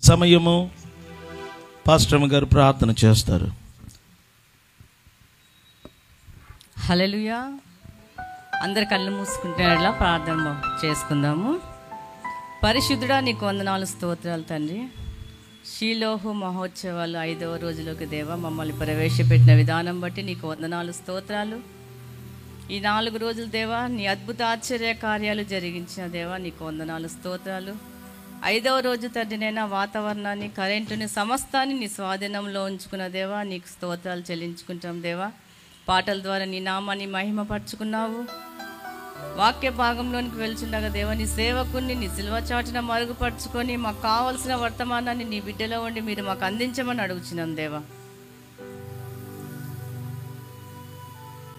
సమయము పాస్టర్ గారు ప్రార్థన చేస్తారు. హల్లెలూయా. అందరు కళ్ళు మూసుకుంటున్నట్లా ప్రార్థన చేసుకుందాము. పరిశుద్ధుడా, నీకు వందనాలు, స్తోత్రాలు తండ్రి. షీలోహు మహోత్సవాలు 5వ రోజులోకి దేవా మమ్మల్ని ప్రవేశపెట్టిన విధానం బట్టి నీకు వందనాలు, స్తోత్రాలు. ఈ 4 రోజులు దేవా నీ అద్భుత ఆశ్చర్య కార్యాలు జరిగించిన దేవా నీకు వందనాలు, స్తోత్రాలు. 5వ రోజు తండ్రినైనా వాతావరణాన్ని, కరెంటుని, సమస్తాన్ని నీ స్వాధీనంలో ఉంచుకున్న దేవా నీకు స్తోత్రాలు చెల్లించుకుంటాం దేవా. పాటల ద్వారా నీ నామాన్ని మహిమపరుచుకున్నావు. వాక్య భాగంలోనికి వెళ్తుండగా దేవా నీ సేవకుని నీ సిల్వ చాటున మరుగుపరుచుకొని మాకు కావలసిన వర్తమానాన్ని నీ బిడ్డలో ఉండి మీరు మాకు అందించమని అడుగుచున్నాం దేవా.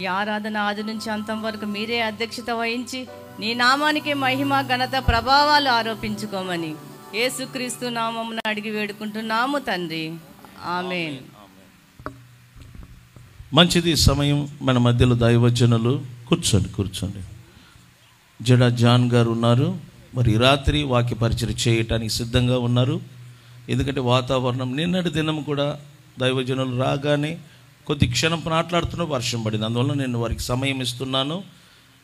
ఈ ఆరాధన ఆది నుంచి అంతం వరకు మీరే అధ్యక్షత వహించి నీ నామానికి మహిమ, ఘనత, ప్రభావాలు ఆరోపించుకోమని యేసుక్రీస్తు నామమున అడిగి వేడుకుంటున్నాము తండ్రి, ఆమేన్. మంచిది. సమయం మన మధ్యలో దైవజనులు కూర్చోండి. జడా జాన్ గారు ఉన్నారు. మరి రాత్రి వాక్య పరిచయం చేయటానికి సిద్ధంగా ఉన్నారు. ఎందుకంటే వాతావరణం నిన్నటి దినం కూడా దైవజనులు రాగానే కొద్ది క్షణం మాట్లాడుతున్న వర్షం పడింది. అందువల్ల నేను వారికి సమయం ఇస్తున్నాను.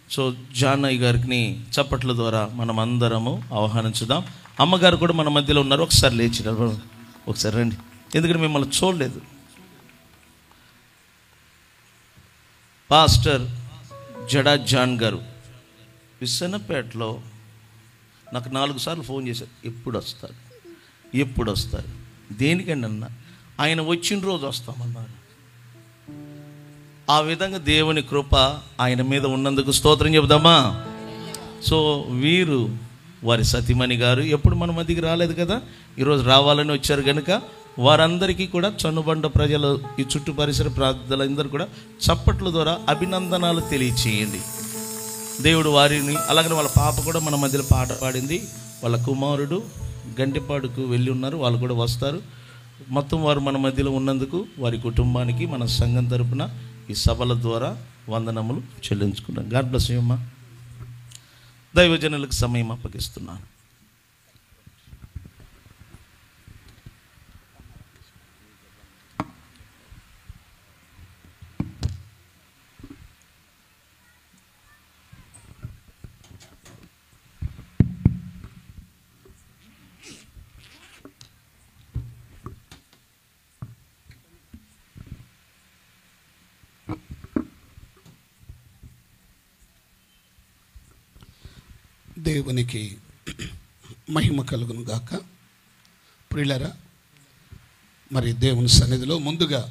సో జానయ్య గారికి చప్పట్ల ద్వారా మనం అందరము ఆహ్వానించుదాం. అమ్మగారు కూడా మన మధ్యలో ఉన్నారు. ఒకసారి లేచినారు, ఒకసారి రండి. ఎందుకంటే మిమ్మల్ని చూడలేదు. పాస్టర్ జడా జాన్ గారు విసన్నపేటలో నాకు 4 సార్లు ఫోన్ చేశారు. ఎప్పుడు వస్తారు దేనికండి అన్న. ఆయన వచ్చిన రోజు వస్తామన్నారు. ఆ విధంగా దేవుని కృప ఆయన మీద ఉన్నందుకు స్తోత్రం చెబుదామా. సో వీరు వారి సతీమణి గారు ఎప్పుడు మన మధ్యకి రాలేదు కదా, ఈరోజు రావాలని వచ్చారు కనుక వారందరికీ కూడా చన్నుబండ ప్రజలు, ఈ చుట్టూ పరిసర ప్రాంతాలందరూ కూడా చప్పట్ల ద్వారా అభినందనాలు తెలియచేయండి. దేవుడు వారిని, అలాగనే వాళ్ళ పాప కూడా మన మధ్యలో పాట పాడింది. వాళ్ళ కుమారుడు గంటిపాడుకు వెళ్ళి ఉన్నారు, వాళ్ళు కూడా వస్తారు. మొత్తం వారు మన మధ్యలో ఉన్నందుకు వారి కుటుంబానికి మన సంఘం తరపున ఈ సభల ద్వారా వందనములు చెల్లించుకున్నాం. గాడ్ బ్లెస్ యు అమ్మా. దైవజనులకు సమయం అప్పగిస్తున్నాను. దేవునికి మహిమ కలుగును గాక. ప్రియులారా, మరి దేవుని సన్నిధిలో ముందుగా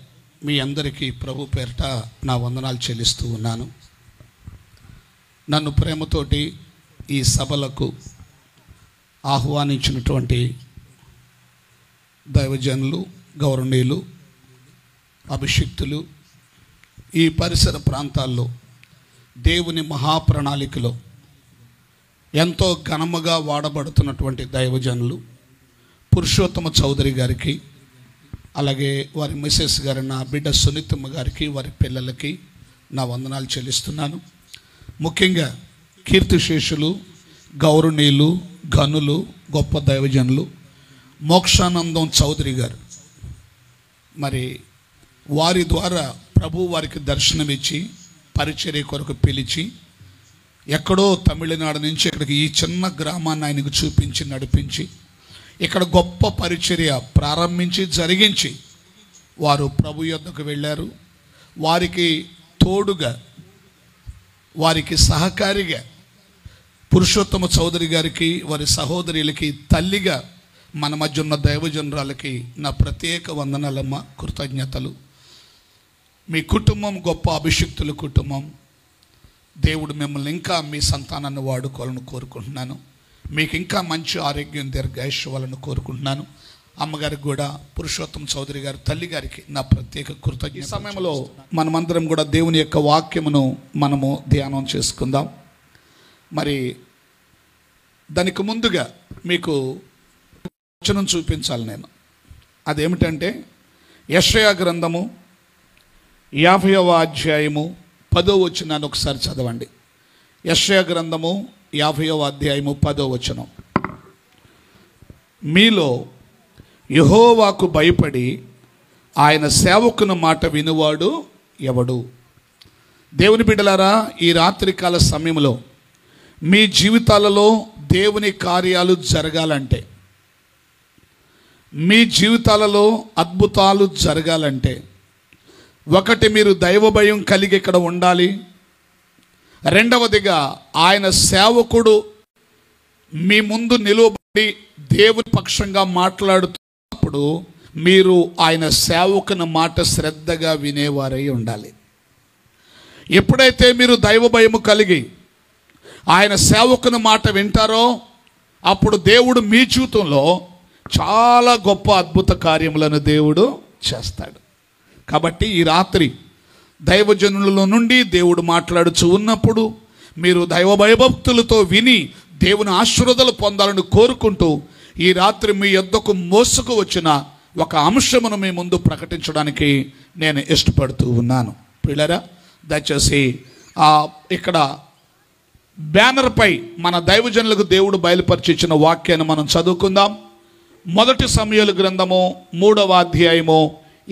మీ అందరికీ ప్రభు పేరిట నా వందనాలు చెల్లిస్తూ ఉన్నాను. నన్ను ప్రేమతోటి ఈ సభలకు ఆహ్వానించినటువంటి దైవజనులు, గౌరవనీయులు, అభిషిక్తులు, ఈ పరిసర ప్రాంతాల్లో దేవుని మహాప్రణాళికలో ఎంతో ఘనముగా వాడబడుతున్నటువంటి దైవజనులు పురుషోత్తమ చౌదరి గారికి, అలాగే వారి మిసెస్ గారి నా బిడ్డ సునీతమ్మ గారికి, వారి పిల్లలకి నా వందనాలు చెల్లిస్తున్నాను. ముఖ్యంగా కీర్తిశేషులు, గౌరవనీయులు, ఘనులు, గొప్ప దైవజనులు మోక్షానందం చౌదరి గారు, మరి వారి ద్వారా ప్రభు వారికి దర్శనమిచ్చి పరిచర్య కొరకు పిలిచి ఎక్కడో తమిళనాడు నుంచి ఇక్కడికి ఈ చిన్న గ్రామాన్ని ఆయనకు చూపించి నడిపించి ఇక్కడ గొప్ప పరిచర్య ప్రారంభించి జరిగించి వారు ప్రభు యొద్దకు వెళ్ళారు. వారికి తోడుగా, వారికి సహకారిగా పురుషోత్తమ చౌదరి గారికి, వారి సహోదరులకి తల్లిగా మన మధ్య ఉన్న దైవజనురాలకి నా ప్రత్యేక వందనాలమ్మ, కృతజ్ఞతలు. మీ కుటుంబం గొప్ప అభిషిక్తుల కుటుంబం. దేవుడు మిమ్మల్ని ఇంకా మీ సంతానాన్ని వాడుకోవాలని కోరుకుంటున్నాను. మీకు ఇంకా మంచి ఆరోగ్యం, దీర్ఘాయుష్యాలను కోరుకుంటున్నాను. అమ్మగారికి కూడా, పురుషోత్తమ చౌదరి గారి తల్లి గారికి నా ప్రత్యేక కృతజ్ఞత. ఈ సమయంలో మనమందరం కూడా దేవుని యొక్క వాక్యమును మనము ధ్యానం చేసుకుందాం. మరి దానికి ముందుగా మీకు వచనం చూపించాలి నేను. అదేమిటంటే యెషయా గ్రంథము 50వ అధ్యాయము 10వ వచనాన్ని ఒకసారి చదవండి. యెషయా గ్రంథము 50వ అధ్యాయము 10వ వచనం. మీలో యెహోవాకు భయపడి ఆయన సేవకుని మాట వినువాడు ఎవడు? దేవుని బిడ్డలారా, ఈ రాత్రికాల సమయంలో మీ జీవితాలలో దేవుని కార్యాలు జరగాలంటే, మీ జీవితాలలో అద్భుతాలు జరగాలంటే, ఒకటి మీరు దైవ భయం కలిగి ఇక్కడ ఉండాలి. రెండవదిగా ఆయన సేవకుడు మీ ముందు నిలువబడి దేవుని పక్షంగా మాట్లాడుతున్నప్పుడు మీరు ఆయన సేవకుని మాట శ్రద్ధగా వినేవారై ఉండాలి. ఎప్పుడైతే మీరు దైవ భయము కలిగి ఆయన సేవకుని మాట వింటారో అప్పుడు దేవుడు మీ జీవితంలో చాలా గొప్ప అద్భుత కార్యములను దేవుడు చేస్తాడు. కాబట్టి ఈ రాత్రి దైవజనుల నుండి దేవుడు మాట్లాడుచూ ఉన్నప్పుడు మీరు దైవ భయభక్తులతో విని దేవుని ఆశీర్వాదాలు పొందాలని కోరుకుంటూ ఈ రాత్రి మీ యొద్దకు మోసుకు వచ్చిన ఒక అంశమును మీ ముందు ప్రకటించడానికి నేను ఇష్టపడుతూ ఉన్నాను. పిల్లరా, దయచేసి ఇక్కడ బ్యానర్పై మన దైవజనులకు దేవుడు బయలుపరిచిన వాక్యాన్ని మనం చదువుకుందాం. 1 సమూయేలు గ్రంథము 3వ అధ్యాయము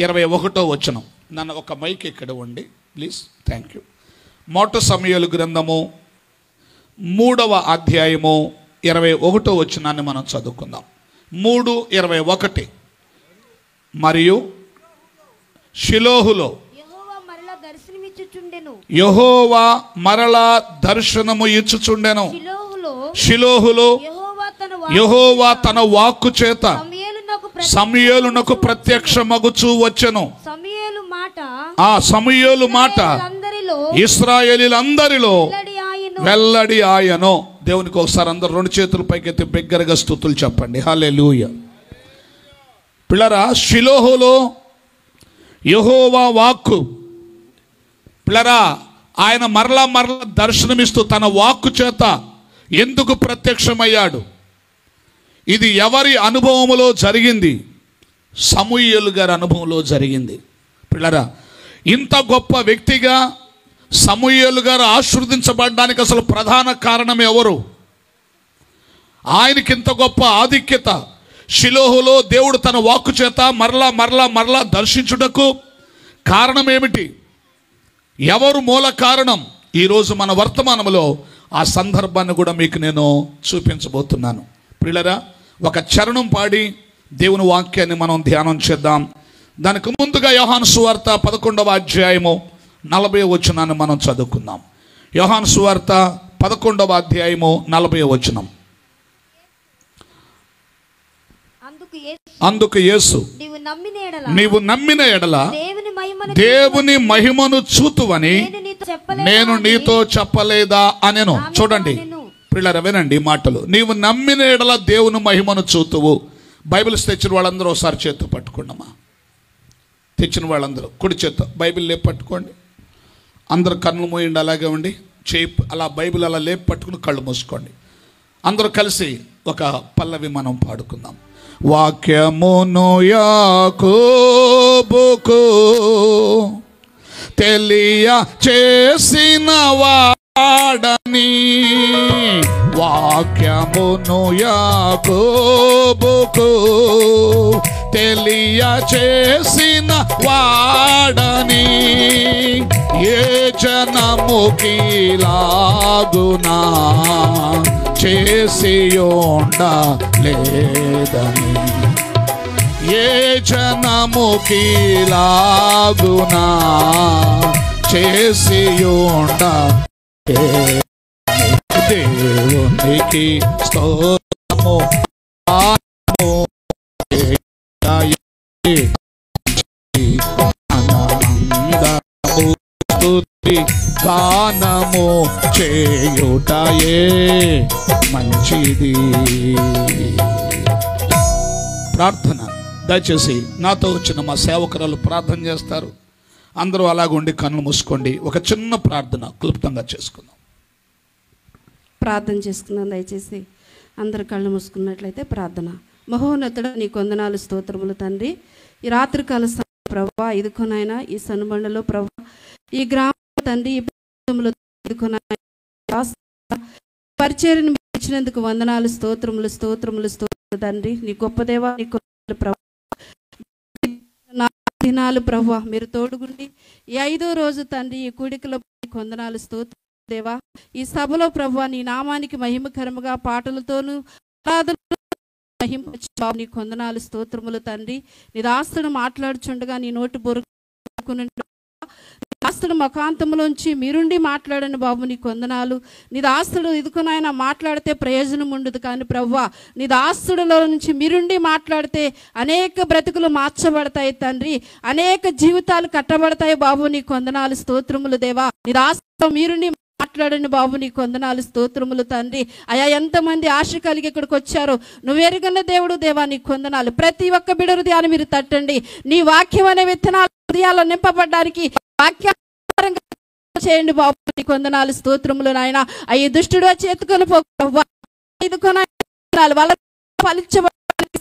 21వ వచనం. నన్ను ఒక మైక్ ఇక్కడ ఉండి ప్లీజ్, థ్యాంక్ యూ. 1 సమూయేలు గ్రంథము 3వ అధ్యాయము 21వ వచనాన్ని మనం చదువుకుందాం. 3:21. మరియు షిలోహులో యెహోవా మరలా దర్శనము ఇచ్చుచుండెను. షిలోహులో యెహోవా తన వాక్కు చేత సమూయేలునకు ప్రత్యక్షమగుచూ వచ్చెను. ఆ సమూయేలు మాట ఇశ్రాయేలీయులందరిలో వెల్లడి ఆయను. దేవునికి ఒకసారి అందరూ 2 చేతుల పైకెత్తి బిగ్గరగా స్తుతులు చెప్పండి. హల్లెలూయా. పిల్లరా, షిలోహులో యెహోవా వాక్కు, పిల్లరా, ఆయన మరలా దర్శనమిస్తూ తన వాక్కు చేత ఎందుకు ప్రత్యక్షమయ్యాడు? ఇది ఎవరి అనుభవములో జరిగింది? సమూయేలు గారి అనుభవంలో జరిగింది. పిల్లరా, ఇంత గొప్ప వ్యక్తిగా సమూయేలు గారు ఆశీర్వదించబడడానికి అసలు ప్రధాన కారణం ఎవరు? ఆయనకి ఇంత గొప్ప ఆధిక్యత షిలోహులో దేవుడు తన వాక్కు చేత మరలా దర్శించుటకు కారణం ఏమిటి? ఎవరు మూల కారణం? ఈరోజు మన వర్తమానంలో ఆ సందర్భాన్ని కూడా మీకు నేను చూపించబోతున్నాను. పిల్లరా, ఒక చరణం పాడి దేవుని వాక్యాన్ని మనం ధ్యానం చేద్దాం. దానికి ముందుగా యోహాను సువార్త 11వ అధ్యాయము 40వ వచనాన్ని మనం చదువుకుందాం. యోహాను సువార్త 11వ అధ్యాయము 40వ వచనం. అందుకు యేసు, నీవు నమ్మిన ఎడల దేవుని మహిమను చూతువని నేను నీతో చెప్పలేదా అనెను. చూడండి పిల్లరా, వినండి మాటలు. నీవు నమ్మిన ఎడల దేవుని మహిమను చూతువు. బైబిల్స్ తెచ్చిన వాళ్ళందరూ ఒకసారి చేత్తో పట్టుకోండమ్మా. తెచ్చిన వాళ్ళందరూ కుడి చేత్తో బైబిల్ లేపు పట్టుకోండి. అందరూ కన్నులు మూయండి, అలాగే ఉండి చేయి అలా బైబిల్ అలా లేపు పట్టుకుని కళ్ళు మూసుకోండి. అందరూ కలిసి ఒక పల్లవి మనం పాడుకుందాం. వాక్యమును యాకోబుకు తెలియ చేసిన వాడని, వాక్యమును యాకోబుకు తెలియ చేసిన వాడని, ఏ జనముకి లాగునా చేసి ఉండలేదని, ఏ జనముకి లాగునా చేసి ఉండలేదని. దేవునికి స్తోత్రము గానము చేయుటయే మంచిది. ప్రార్థన. దయచేసి నాతో వచ్చిన మా సేవకురాలు ప్రార్థన చేస్తారు. అందరూ అలాగుండి కన్ను మూసుకోండి. ఒక చిన్న ప్రార్థన క్లుప్తంగా చేసుకుందాం. ప్రార్థన చేసుకుందాం. దయచేసి అందరు కళ్ళు మూసుకున్నట్లయితే ప్రార్థన. మహోన్నతుడా, నీ వందనాలు, స్తోత్రములు తండ్రి. ఈ రాత్రికాల ప్రభా ఇదికొనైనా ఈ సన్నుబండలో ప్రభా ఈ గ్రామ తండ్రి ఈ ప్రాంతంలో పరిచర్యను ఇచ్చినందుకు వందనాలు, స్తోత్రములు తండ్రి. నీ గొప్ప దేవా, నీ ప్రభా దినాలు ప్రభువా మీరు తోడుగుండి ఈ 5వ రోజు తండ్రి ఈ కూడికలో వందనాలు స్తోత్రం దేవా. ఈ సభలో ప్రభువా నీ నామానికి మహిమకరముగా పాటలతోనూ మహిమ నీ వందనాలు స్తోత్రములు తండ్రి. నీ దాసుడు మాట్లాడుచుండగా నీ నోటి బొరుకును దాసుడు ముఖాంతములోంచి మీరుండి మాట్లాడని బాబు నీ వందనాలు. నీ దాసుడు ఇదుకునైనా మాట్లాడితే ప్రయోజనం ఉండదు, కానీ ప్రభువా నీ దాసుడులో నుంచి మీరుండి మాట్లాడితే అనేక బ్రతుకులు మార్చబడతాయి తండ్రి, అనేక జీవితాలు కట్టబడతాయి బాబు నీ వందనాలు స్తోత్రములు దేవా. నీ దాసుడు మీరుండి మాట్లాడండి బాబు నీ వందనాలు స్తోత్రములు తండ్రి. అయా ఎంతమంది ఆశ కలిగి ఇక్కడికి వచ్చారో నువ్వు ఎరుగన్న దేవుడు దేవా నీ వందనాలు. ప్రతి ఒక్క బిడ్డ హృదయాన్ని మీరు తట్టండి. నీ వాక్యం అనే విత్తనాలు హృదయాల్లో నింపబడ్డానికి వాక్యారంగా చేయండి బాబు నీ వందనాలు స్తోత్రములు నాయన. అయ్యి దుష్టుడు చేతుకొని వాళ్ళ ఫలించబడి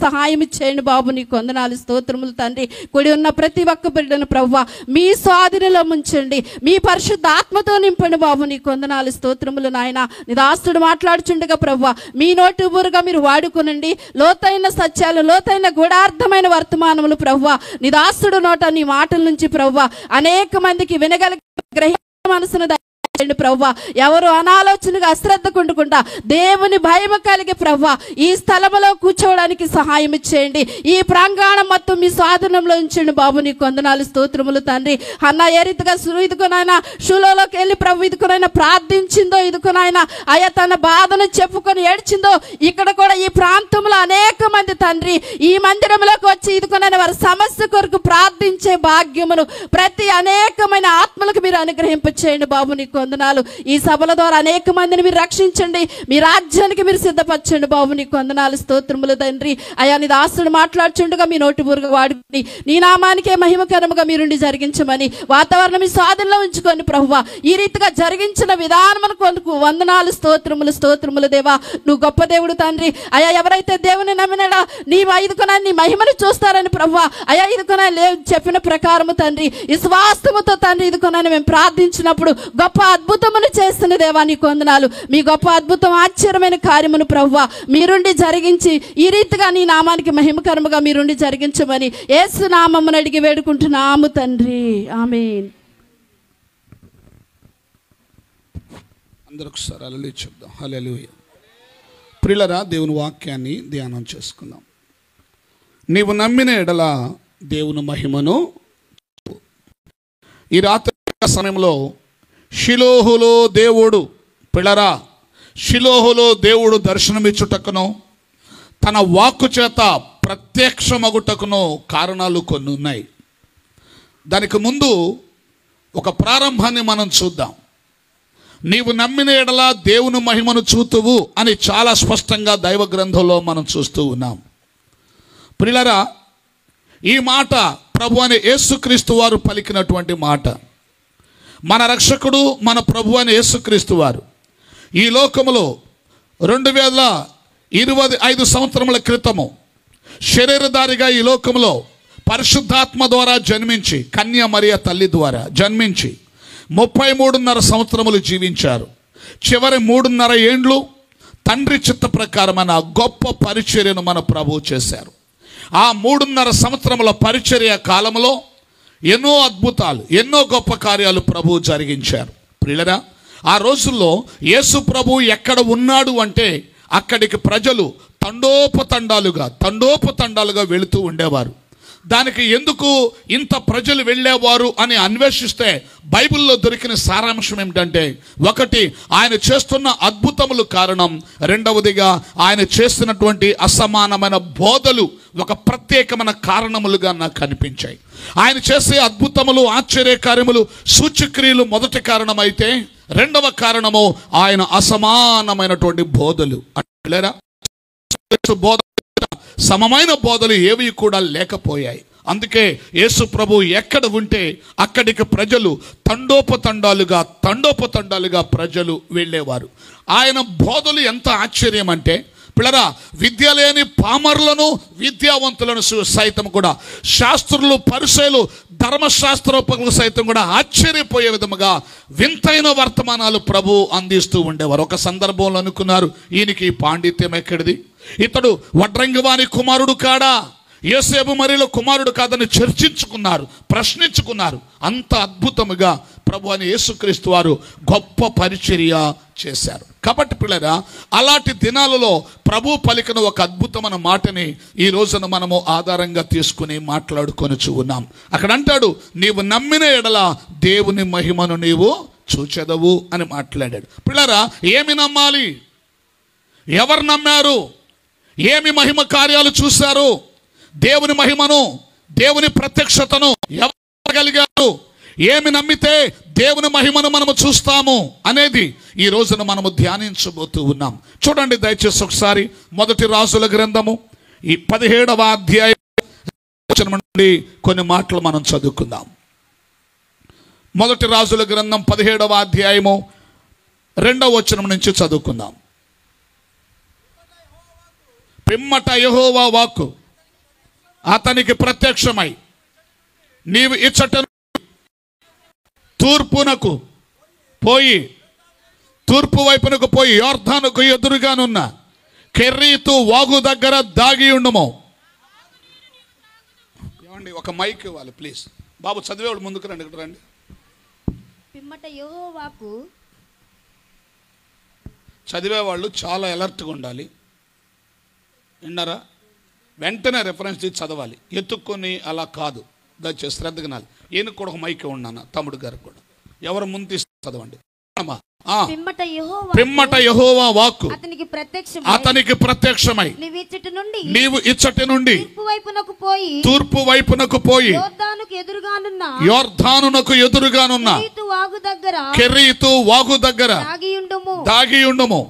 సహాయం చేయండి బాబు నీ వందనాలు స్తోత్రములు తండ్రి. కూడి ఉన్న ప్రతి ఒక్క బిడ్డను ప్రభువా మీ స్వాధీనంలో ముంచండి, మీ పరిశుద్ధ ఆత్మతో నింపండి బాబు నీ వందనాలు స్తోత్రములు నాయన. నీ దాసుడు మాట్లాడుచుండగా ప్రభువా మీ నోటి ఊరుగా మీరు వాడుకునండి. లోతైన సత్యాలు, లోతైన గూఢార్థమైన వర్తమానములు ప్రభువా నీ దాసుడు నోట నీ మాటల నుంచి ప్రభువా అనేక మందికి వినగలిగే గ్రహ మనసును ప్రభువా. ఎవరు అనాలోచనగా అశ్రద్ధ కుండుకుంటా దేవుని భయం కలిగి ప్రభువా ఈ స్థలంలో కూర్చోవడానికి సహాయం చేయండి. ఈ ప్రాంగణం మొత్తం మీ స్వాధీనంలో ఉంచండి బాబు నీ వందనాలు స్తోత్రములు తండ్రి. అన్న ఏ రీతిగా ఇదుకునైనా షూలోకి వెళ్ళి ప్రభు ఇదుకునైనా ప్రార్థించిందో, ఇదుకునైనా అయ్యా తన బాధను చెప్పుకొని ఏడ్చిందో, ఇక్కడ కూడా ఈ ప్రాంతంలో అనేక మంది తండ్రి ఈ మందిరంలోకి వచ్చి ఇదుకునైనా వారి సమస్య కొరకు ప్రార్థించే భాగ్యమును ప్రతి అనేకమైన ఆత్మలకు మీరు అనుగ్రహింపచేయండి బాబు నీ వందనాలు. ఈ సభల ద్వారా అనేక మందిని మీరు రక్షించండి, మీ రాజ్యానికి మీరు సిద్ధపరచండి బాబు నీకు వందనాలు స్తోత్రములు తండ్రి. అయా నీ దాసుడు మాట్లాడుచుండగా మీ నోటి బూరుగా వాడుకుని నీ నామానికే మహిమకరముగా మీరుండి జరిగించమని వాతావరణం మీ స్వాధీనంలో ఉంచుకొని ప్రభువా ఈ రీతిగా జరిగించిన విధానమును కొనుకు వందనాలు స్తోత్రములు స్తోత్రములు దేవా. నువ్వు గొప్ప దేవుడు తండ్రి. అయా ఎవరైతే దేవుని నమ్మినాడా నీ ఐదుకున్నా నీ మహిమను చూస్తారని ప్రభువా అయా ఇదుకున్నా చెప్పిన ప్రకారము తండ్రి విశ్వాసముతో తండ్రి ఇదుకున్నా మేము ప్రార్థించినప్పుడు గొప్ప అద్భుతమును చేస్తున్న దేవా నీకు వందనాలు. మీ గొప్ప అద్భుతం ఆశ్చర్యమైన కార్యమును ప్రభువా మీరుండి జరిగించి ఈ రీతిగా నీ నామానికి మహిమకరముగా మీరుండి జరిగించమని యేసు నామమును అడిగి వేడుకుంటున్నాము తండ్రి, ఆమేన్. అందరూ ఒకసారి హల్లెలూయా చెప్దాం. హల్లెలూయా. ప్రియులారా, దేవుని వాక్యాన్ని ధ్యానం చేసుకుందాం. నీవు నమ్మిన ఎడల దేవుని మహిమను ఈ రాత్రి సమయంలో షిలోహులో దేవుడు పిల్లరా షిలోహులో దేవుడు దర్శనమిచ్చుటకును తన వాక్కు చేత ప్రత్యక్షమగుటకును కారణాలు కొన్ని ఉన్నాయి. దానికి ముందు ఒక ప్రారంభాన్ని మనం చూద్దాం. నీవు నమ్మిన ఎడల దేవుని మహిమను చూతువు అని చాలా స్పష్టంగా దైవ గ్రంథంలో మనం చూస్తూ ఉన్నాం. ప్రియులారా, ఈ మాట ప్రభు అని యేసుక్రీస్తు వారు పలికినటువంటి మాట. మన రక్షకుడు మన ప్రభు అని యేసుక్రీస్తు వారు ఈ లోకములో 2025 సంవత్సరముల క్రితము శరీరధారిగా ఈ లోకంలో పరిశుద్ధాత్మ ద్వారా జన్మించి కన్య మరియ తల్లి ద్వారా జన్మించి 33.5 సంవత్సరములు జీవించారు. చివరి 3.5 ఏండ్లు తండ్రి చిత్త ప్రకారమైన గొప్ప పరిచర్యను మన ప్రభువు చేశారు. ఆ 3.5 సంవత్సరముల పరిచర్య కాలంలో ఎన్నో అద్భుతాలు, ఎన్నో గొప్ప కార్యాలు ప్రభువు జరిగించారు. ప్రియులరా, ఆ రోజుల్లో యేసు ప్రభు ఎక్కడ ఉన్నాడు అంటే అక్కడికి ప్రజలు తండోపతండాలుగా వెళుతూ ఉండేవారు. దానికి ఎందుకు ఇంత ప్రజలు వెళ్ళేవారు అని అన్వేషిస్తే బైబిల్లో దొరికిన సారాంశం ఏమిటంటే, ఒకటి ఆయన చేస్తున్న అద్భుతములు కారణం, రెండవదిగా ఆయన చేస్తున్నటువంటి అసమానమైన బోధలు ఒక ప్రత్యేకమైన కారణములుగా నాకు కనిపించాయి. ఆయన చేసే అద్భుతములు, ఆశ్చర్యకార్యములు, సూచక్రియలు మొదటి కారణమైతే రెండవ కారణము ఆయన అసమానమైనటువంటి బోధలు. బోధ సమమైన బోధలు ఏవి కూడా లేకపోయాయి. అందుకే యేసు ప్రభు ఎక్కడ ఉంటే అక్కడికి ప్రజలు తండోపతండాలుగా ప్రజలు వెళ్ళేవారు. ఆయన బోధలు ఎంత ఆశ్చర్యం అంటే, పిల్లరా, విద్య లేని పామరులను విద్యావంతులను సైతం కూడా, శాస్త్రులు పరిచయులు ధర్మశాస్త్రోపకులు సైతం కూడా ఆశ్చర్యపోయే విధముగా వింతైన వర్తమానాలు ప్రభు అందిస్తూ ఉండేవారు. ఒక సందర్భంలో అనుకున్నారు, ఈయనకి పాండిత్యం ఎక్కడిది, ఇతడు వడ్రంగివాని కుమారుడు కాడా, యోసేపు మరియుల కుమారుడు కాదని చర్చించుకున్నారు, ప్రశ్నించుకున్నారు. అంత అద్భుతముగా ప్రభు అని యేసుక్రీస్తు వారు గొప్ప పరిచర్య చేశారు. కాబట్టి పిల్లరా, అలాంటి దినాలలో ప్రభు పలికిన ఒక అద్భుతమైన మాటని ఈ రోజున మనము ఆధారంగా తీసుకుని మాట్లాడుకొనుచు ఉన్నాం. అక్కడ అంటాడు, నీవు నమ్మిన ఎడల దేవుని మహిమను నీవు చూచెదవు అని మాట్లాడాడు. పిల్లరా, ఏమి నమ్మాలి? ఎవరు నమ్మారు? ఏమి మహిమ కార్యాలు చూశారు? దేవుని మహిమను, దేవుని ప్రత్యక్షతను ఎవరు కలిగారు? ఏమి నమ్మితే దేవుని మహిమను మనము చూస్తాము అనేది ఈ రోజున మనము ధ్యానించబోతూ ఉన్నాం. చూడండి దయచేసి ఒకసారి మొదటి రాజుల గ్రంథము ఈ 17వ అధ్యాయం నుండి కొన్ని మాటలు మనం చదువుకుందాం. మొదటి రాజుల గ్రంథం 17వ అధ్యాయము 2వ వచనం నుంచి చదువుకుందాం. పిమ్మట యెహోవా వాక్కు అతనికి ప్రత్యక్షమై, నీవు ఇచ్చట తూర్పు వైపునకు పోయి యోర్దానుకు ఎదురుగానున్న కెర్రీతు వాగు దగ్గర దాగి ఉండుము. ఏమండి, ఒక మైక్ ఇవ్వాలి ప్లీజ్. బాబు చదివేవాళ్ళు ముందుకు రండి, ఇక్కడ రండి. పిమ్మట యెహోవాకు, చదివేవాళ్ళు చాలా అలర్ట్గా ఉండాలి. విన్నారా? వెంటనే రెఫరెన్స్ తీసి చదవాలి, ఎత్తుక్కొని అలా కాదు. దయచేసి శ్రద్ధగా నాలి. ఈయనకు కూడా ఒక మైక్ ఉన్నాను, తమ్ముడు గారికి కూడా. ఎవరు ముందు తీసి చదవండి. పిమ్మట యెహోవా వాక్కు అతనికి ప్రత్యక్షమై, నీవు ఇచ్చటి నుండి తూర్పు వైపునకు పోయి యోర్దానునకు ఎదురుగానున్న కెరీతు వాగు దగ్గర దాగి ఉండుము.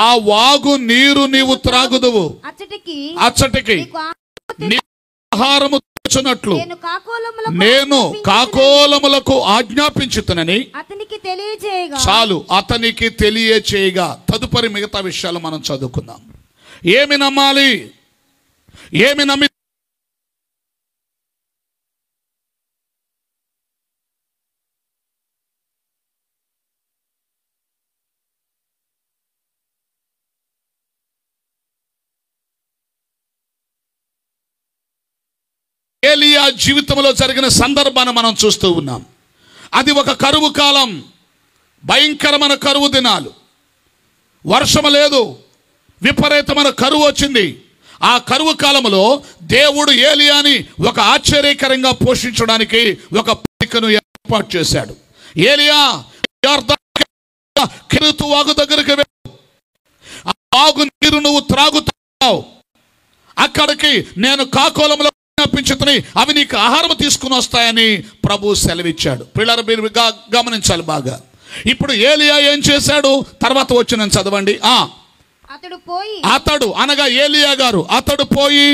ఆ వాగు నీరు నీవు త్రాగుదువు. అచ్చటికి ఆహారము తెచ్చునట్లు నేను కాకోలములకు ఆజ్ఞాపించుతునని చాలు అతనికి తెలియచేయగా. తదుపరి మిగతా విషయాలు మనం చదువుకుందాం. ఏమి నమ్మాలి? ఏమి నమ్మి ఏలియా జీవితంలో జరిగిన సందర్భాన్ని మనం చూస్తూ ఉన్నాం. అది ఒక కరువు కాలం, భయంకరమైన కరువు దినాలు. వర్షము లేదు, విపరీతమైన కరువు వచ్చింది. ఆ కరువు కాలంలో దేవుడు ఏలియాని ఒక ఆశ్చర్యకరంగా పోషించడానికి ఒక పథకను ఏర్పాటు చేశాడు. ఏలియా కెరీతు వాగు దగ్గరికి వెళ్ళు, ఆ వాగు నీరు నువ్వు త్రాగుతావు. అక్కడికి నేను కాకోలంలో అవి నీకు ఆహారం తీసుకుని వస్తాయని ప్రభు సెలవిచ్చాడు. పిల్లలు మీరు గమనించాలి బాగా. ఇప్పుడు ఏలియా ఏం చేశాడు? తర్వాత వచ్చి నేను చదవండి. అతడు అనగా ఏలియా గారు అతడు పోయి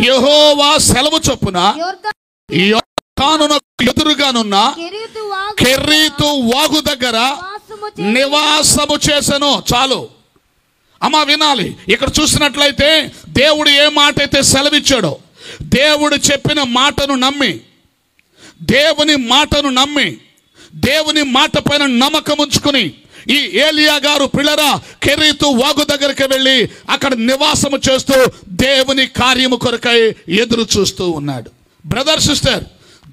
యెహోవా సెలవు చొప్పున యోర్దానునకు ఎదురుగానున్న కెరీతు వాగు దగ్గర నివాసము చేసెను. చాలు అమ్మా, వినాలి. ఇక్కడ చూసినట్లయితే దేవుడు ఏ మాట అయితే సెలవిచ్చాడో, దేవుడు చెప్పిన మాటను నమ్మి, దేవుని మాట పైన నమ్మకం ఉంచుకుని ఈ ఏలియా గారు పిల్లరా కెరీతు వాగు దగ్గరికి వెళ్ళి అక్కడ నివాసము చేస్తూ దేవుని కార్యము కొరకై ఎదురు చూస్తూ ఉన్నాడు. బ్రదర్, సిస్టర్,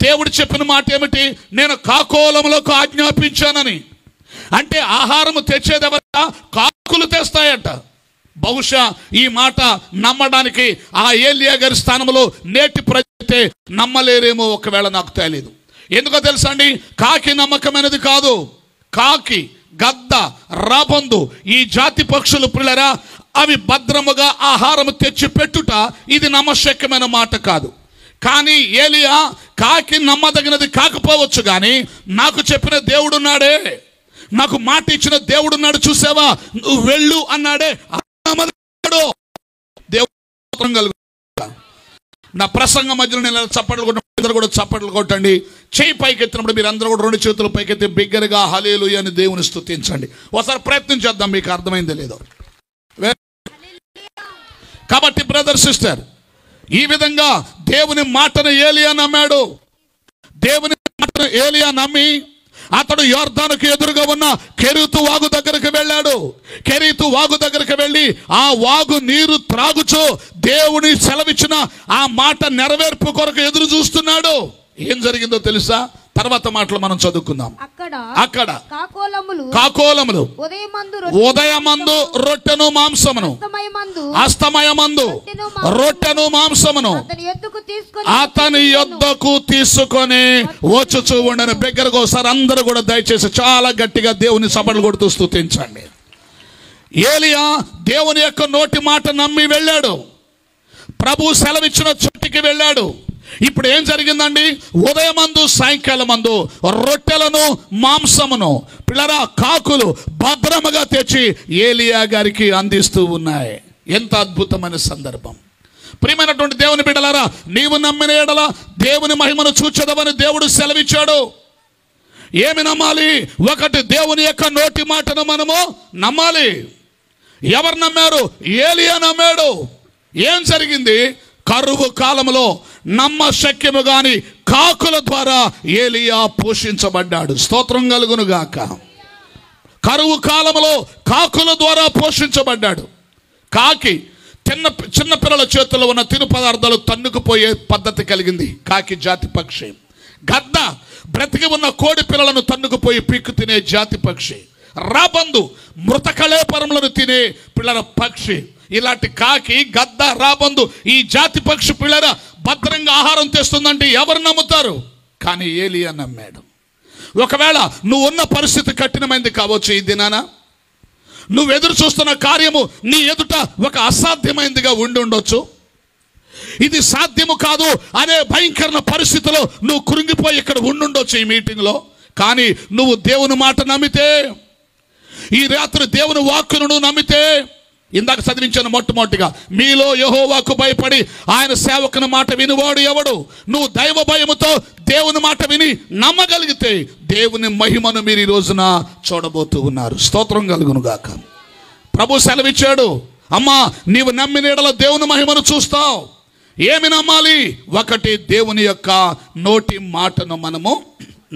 దేవుడు చెప్పిన మాట ఏమిటి? నేను కాకోలములకు ఆజ్ఞాపించానని. అంటే ఆహారము తెచ్చేదెవరా? కాకులు తెస్తాయట. బహుశా ఈ మాట నమ్మడానికి ఆ ఏలియా గారి స్థానంలో నేటి ప్రజలైతే నమ్మలేరేమో, ఒకవేళ నాకు తెలియదు. ఎందుకో తెలుసా అండి? కాకి నమ్మకమైనది కాదు. కాకి, గద్ద, రాబందు ఈ జాతి పక్షులు పిల్లరా, అవి భద్రముగా ఆహారం తెచ్చి పెట్టుట ఇది నమ్మశక్యమైన మాట కాదు. కానీ ఏలియా కాకి నమ్మదగినది కాకపోవచ్చు, కానీ నాకు చెప్పిన దేవుడున్నాడే, నాకు మాట ఇచ్చిన దేవుడున్నాడు, చూసావా, నువ్వు వెళ్ళు అన్నాడే. దేవుడు నా ప్రసంగం మధ్యలో నేను చప్పట్లు కొట్టిన కూడా చప్పట్లు కొట్టండి. చేయి పైకెత్తినప్పుడు మీరు అందరూ కూడా 2 చేతులు పైకెత్తి బిగ్గరగా హల్లెలూయా అని దేవుని స్తుతించండి. ఒకసారి ప్రయత్నం చేద్దాం, మీకు అర్థమైందో లేదో. కాబట్టి బ్రదర్, సిస్టర్, ఈ విధంగా దేవుని మాటను ఏలియా నమ్మాడు. దేవుని మాటను ఏలియా నమ్మి అతడు యోర్దానుకు ఎదురుగా ఉన్న కెరీతు వాగు దగ్గరికి వెళ్ళాడు. కెరీతు వాగు దగ్గరికి వెళ్ళి ఆ వాగు నీరు త్రాగుచు దేవుని సెలవిచ్చిన ఆ మాట నెరవేర్పు కొరకు ఎదురు చూస్తున్నాడు. ఏం జరిగిందో తెలుసా? తర్వాత మాటలు మనం చదువుకుందాం. అక్కడ కాకోలములు ఉదయమందు రొట్టెను మాంసమును, అస్తమయమందు రొట్టెను మాంసమును అతని యొద్దకు తీసుకొని వచ్చుచూ ఉండను. దగ్గరకు ఒకసారి అందరూ కూడా దయచేసి చాలా గట్టిగా దేవుని సభలు కొడుతూ స్తుతించండి. ఏలియా దేవుని యొక్క నోటి మాట నమ్మి వెళ్ళాడు. ప్రభు సెలవిచ్చిన చోటికి వెళ్ళాడు. ఇప్పుడు ఏం జరిగిందండి? ఉదయమందు సాయంకాలమందు రొట్టెలను మాంసమును పిల్లరా కాకులు భద్రముగా తెచ్చి ఏలియా గారికి అందిస్తూ ఉన్నాయి. ఎంత అద్భుతమైన సందర్భం! ప్రియమైనటువంటి దేవుని బిడ్డలారా, నీవు నమ్మిన ఎడల దేవుని మహిమను చూచెదవని దేవుడు సెలవిచ్చాడు. ఏమి నమ్మాలి? ఒకటి, దేవుని యొక్క నోటి మాటను మనము నమ్మాలి. ఎవరు నమ్మారు? ఏలియా నమ్మాడు. ఏం జరిగింది? కరువు కాలంలో నమ్మశక్యము గాని కాకుల ద్వారా ఏలియా పోషించబడ్డాడు. స్తోత్రం కలుగును గాక. కరువు కాలంలో కాకుల ద్వారా పోషించబడ్డాడు. కాకి చిన్న పిల్లల చేతుల్లో ఉన్న తిను పదార్థాలు తన్నుకుపోయే పద్ధతి కలిగింది. కాకి జాతి పక్షి. గద్ద బ్రతికి ఉన్న కోడి పిల్లలను తన్నుకుపోయి పీక్కు తినే జాతి పక్షి. రాబందు మృత కళేపరములను తినే పిల్లల పక్షి. ఇలాంటి కాకి, గద్ద, రాబందు ఈ జాతి పక్షి పిల్లల భద్రంగా ఆహారం తెస్తుందంటే ఎవరు నమ్ముతారు? కానీ ఏలియా నమ్మాడు. ఒకవేళ నువ్వు ఉన్న పరిస్థితి కఠినమైంది కావచ్చు. ఈ దినాన నువ్వు ఎదురు చూస్తున్న కార్యము నీ ఎదుట ఒక అసాధ్యమైందిగా ఉండొచ్చు. ఇది సాధ్యము కాదు అనే భయంకర పరిస్థితిలో నువ్వు కృంగిపోయి ఇక్కడ ఉండుండొచ్చు ఈ మీటింగ్లో. కానీ నువ్వు దేవుని మాట నమ్మితే, ఈ రాత్రి దేవుని వాక్కును నువ్వు నమ్మితే, ఇందాక చదివించాను మొట్టమొదటిగా, మీలో యెహోవాకు భయపడి ఆయన సేవకుని మాట వినివాడు ఎవడు? నువ్వు దైవ భయముతో దేవుని మాట విని నమ్మగలిగితే దేవుని మహిమను మీరు ఈ రోజున చూడబోతూ ఉన్నారు. స్తోత్రం కలుగును గాక. ప్రభు సెలవిచ్చాడు, అమ్మా నీవు నమ్మిన యెడల దేవుని మహిమను చూస్తావు. ఏమి నమ్మాలి? ఒకటి, దేవుని యొక్క నోటి మాటను మనము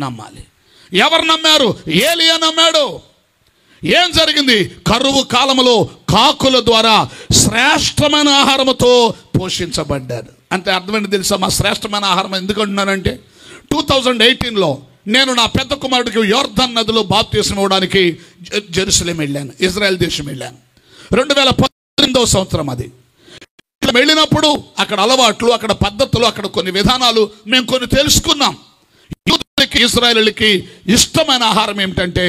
నమ్మాలి. ఎవరు నమ్మారు? ఏలియా నమ్మాడు. ఏం జరిగింది? కరువు కాలంలో కాకుల ద్వారా శ్రేష్టమైన ఆహారముతో పోషించబడ్డారు. అంటే అర్థమైంది తెలుసా? మా శ్రేష్టమైన ఆహారం ఎందుకు అంటున్నానంటే, 2018లో నేను నా పెద్ద కుమారుడికి యోర్దాన్ నదిలో బాప్తిసం ఇవ్వడానికి జెరూసలేం వెళ్ళాను, ఇజ్రాయెల్ దేశం వెళ్ళాను. 2018వ సంవత్సరం అది. వెళ్ళినప్పుడు అక్కడ అలవాట్లు, అక్కడ పద్ధతులు, అక్కడ కొన్ని విధానాలు మేము కొన్ని తెలుసుకున్నాం. ఇశ్రాయేలుకి ఇష్టమైన ఆహారం ఏమిటంటే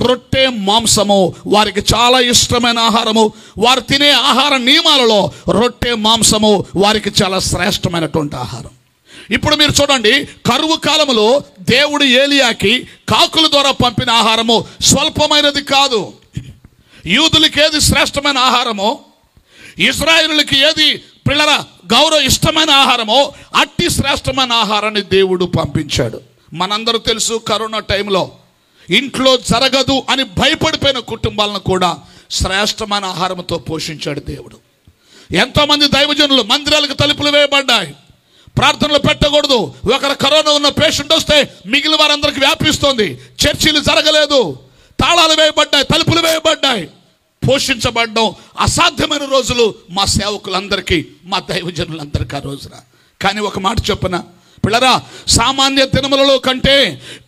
రొట్టె, మాంసము. వారికి చాలా ఇష్టమైన ఆహారము. వారు తినే ఆహార నియమాలలో రొట్టె, మాంసము వారికి చాలా శ్రేష్టమైనటువంటి ఆహారం. ఇప్పుడు మీరు చూడండి, కరువు కాలంలో దేవుడు ఏలియాకి కాకుల ద్వారా పంపిన ఆహారము స్వల్పమైనది కాదు. యూదులకి ఏది శ్రేష్టమైన ఆహారమో, ఇశ్రాయేలుకి ఏది పిల్లల గౌరవ ఇష్టమైన ఆహారమో, అట్టి శ్రేష్టమైన ఆహారాన్ని దేవుడు పంపించాడు. మనందరూ తెలుసు, కరోనా టైంలో ఇంట్లో జరగదు అని భయపడిపోయిన కుటుంబాలను కూడా శ్రేష్టమైన ఆహారంతో పోషించాడు దేవుడు. ఎంతోమంది దైవజనులు మందిరాలకు తలుపులు వేయబడ్డాయి, ప్రార్థనలు పెట్టకూడదు. ఒకరు కరోనా ఉన్న పేషెంట్ వస్తే మిగిలిన వారందరికి వ్యాపిస్తోంది. చర్చిలు జరగలేదు, తాళాలు వేయబడ్డాయి, తలుపులు వేయబడ్డాయి. పోషించబడడం అసాధ్యమైన రోజులు మా సేవకులందరికీ, మా దైవజనులందరికీ ఆ రోజున. కానీ ఒక మాట చెప్పనా పిల్లరా, సామాన్య దినములలో కంటే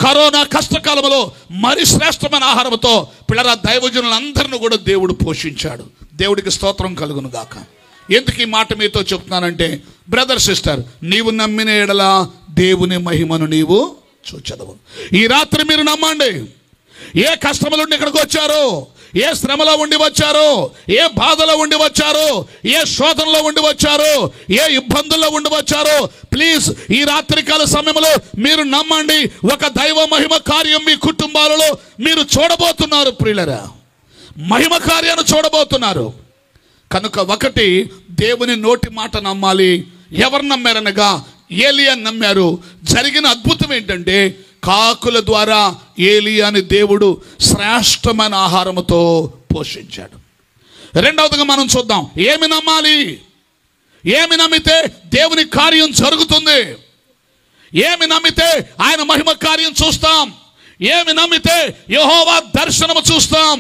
కరోనా కష్టకాలంలో మరి శ్రేష్టమైన ఆహారంతో పిల్లరా దైవజనులందరిని కూడా దేవుడు పోషించాడు. దేవుడికి స్తోత్రం కలుగును గాక. ఎందుకు ఈ మాట మీతో చెప్తున్నానంటే, బ్రదర్ సిస్టర్, నీవు నమ్మిన ఎడల దేవుని మహిమను నీవు చూచెదవు. ఈ రాత్రి మీరు నమ్మండి. ఏ కష్టముల నుండి ఇక్కడికి వచ్చారో, ఏ శ్రమలో ఉండి వచ్చారో, ఏ బాధలో ఉండి వచ్చారో, ఏ శోధనలో ఉండి వచ్చారో, ఏ ఇబ్బందుల్లో ఉండి వచ్చారో, ప్లీజ్ ఈ రాత్రికాల సమయంలో మీరు నమ్మండి. ఒక దైవ మహిమ కార్యం మీ కుటుంబాలలో మీరు చూడబోతున్నారు. ప్రియులరా, మహిమ కార్యాన్ని చూడబోతున్నారు. కనుక ఒకటి, దేవుని నోటి మాట నమ్మాలి. ఎవరు నమ్మారనగా ఏలియా నమ్మారు. జరిగిన అద్భుతం ఏంటంటే, కాకుల ద్వారా ఏలియాని దేవుడు శ్రేష్టమైన ఆహారముతో పోషించాడు. రెండవదిగా మనం చూద్దాం, ఏమి నమ్మాలి? ఏమి నమ్మితే దేవుని కార్యం జరుగుతుంది? ఏమి నమ్మితే ఆయన మహిమ కార్యం చూస్తాం? ఏమి నమ్మితే యెహోవా దర్శనము చూస్తాం,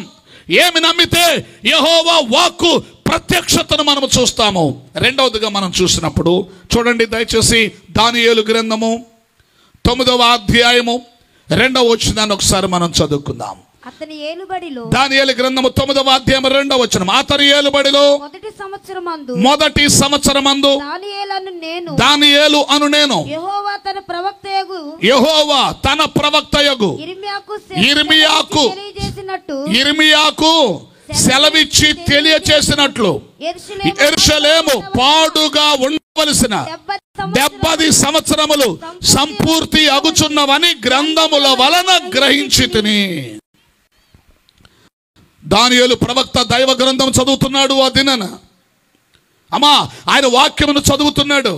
ఏమి నమ్మితే యెహోవా వాక్కు ప్రత్యక్షతను మనము చూస్తాము. రెండవదిగా మనం చూసినప్పుడు చూడండి దయచేసి దానియేలు గ్రంథము 9వ అధ్యాయము 2వ వచనాన్ని ఒకసారి మనం చదువుకుందాం. అతని ఏలుబడిలో, దానియేలు గ్రంథము 9వ అధ్యాయం 2వ వచనం, అతని ఏలుబడిలో మొదటి సంవత్సరమందు దానియేలు అను నేను యెహోవా తన ప్రవక్తయగు యిర్మీయాకు సెలవిచ్చి తెలియచేసినట్లు యెరూషలేము పాడుగా ఉండవలసిన 70 సంవత్సరములు సంపూర్తి అగుచున్నవని గ్రంథముల వలన గ్రహించితిని. దానియేలు ప్రవక్త దైవ గ్రంథం చదువుతున్నాడు. ఆ దినాన అమ్మా ఆయన వాక్యమును చదువుతున్నాడు.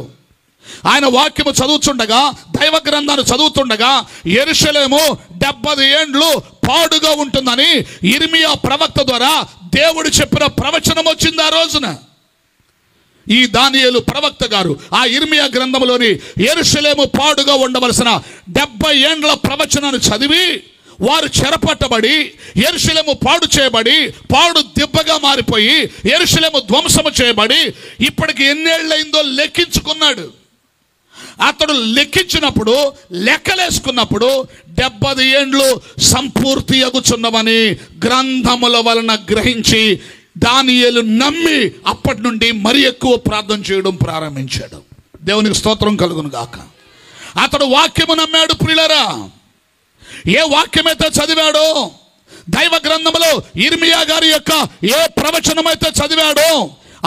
ఆయన వాక్యము చదువుతుండగా, దైవ గ్రంథాన్ని చదువుతుండగా యెరూషలేము 70 ఏండ్లు పాడుగా ఉంటుందని యిర్మీయా ప్రవక్త ద్వారా దేవుడు చెప్పిన ప్రవచనం వచ్చింది ఆ రోజున. ఈ దానియేలు ప్రవక్త గారు ఆ యిర్మీయా గ్రంథంలోని యెరూషలేము పాడుగా ఉండవలసిన 70 ఏండ్ల ప్రవచనాన్ని చదివి వారు చెరపట్టబడి యెరూషలేము పాడు చేయబడి పాడు దిబ్బగా మారిపోయి యెరూషలేము ధ్వంసము చేయబడి ఇప్పటికి ఎన్నేళ్ళైందో లెక్కించుకున్నాడు. అతడు లెక్కించినప్పుడు లెక్కలేసుకున్నప్పుడు 70 ఏండ్లు సంపూర్తి అగుచున్నవని గ్రంథముల వలన గ్రహించి దానియేలు నమ్మి అప్పటి నుండి మరి ఎక్కువ ప్రార్థన చేయడం ప్రారంభించాడు. దేవునికి స్తోత్రం కలుగును గాక. అతడు వాక్యము నమ్మాడు. ప్రియులారా, ఏ వాక్యమైతే చదివాడో, దైవ గ్రంథంలో యిర్మీయా గారి యొక్క ఏ ప్రవచనమైతే చదివాడో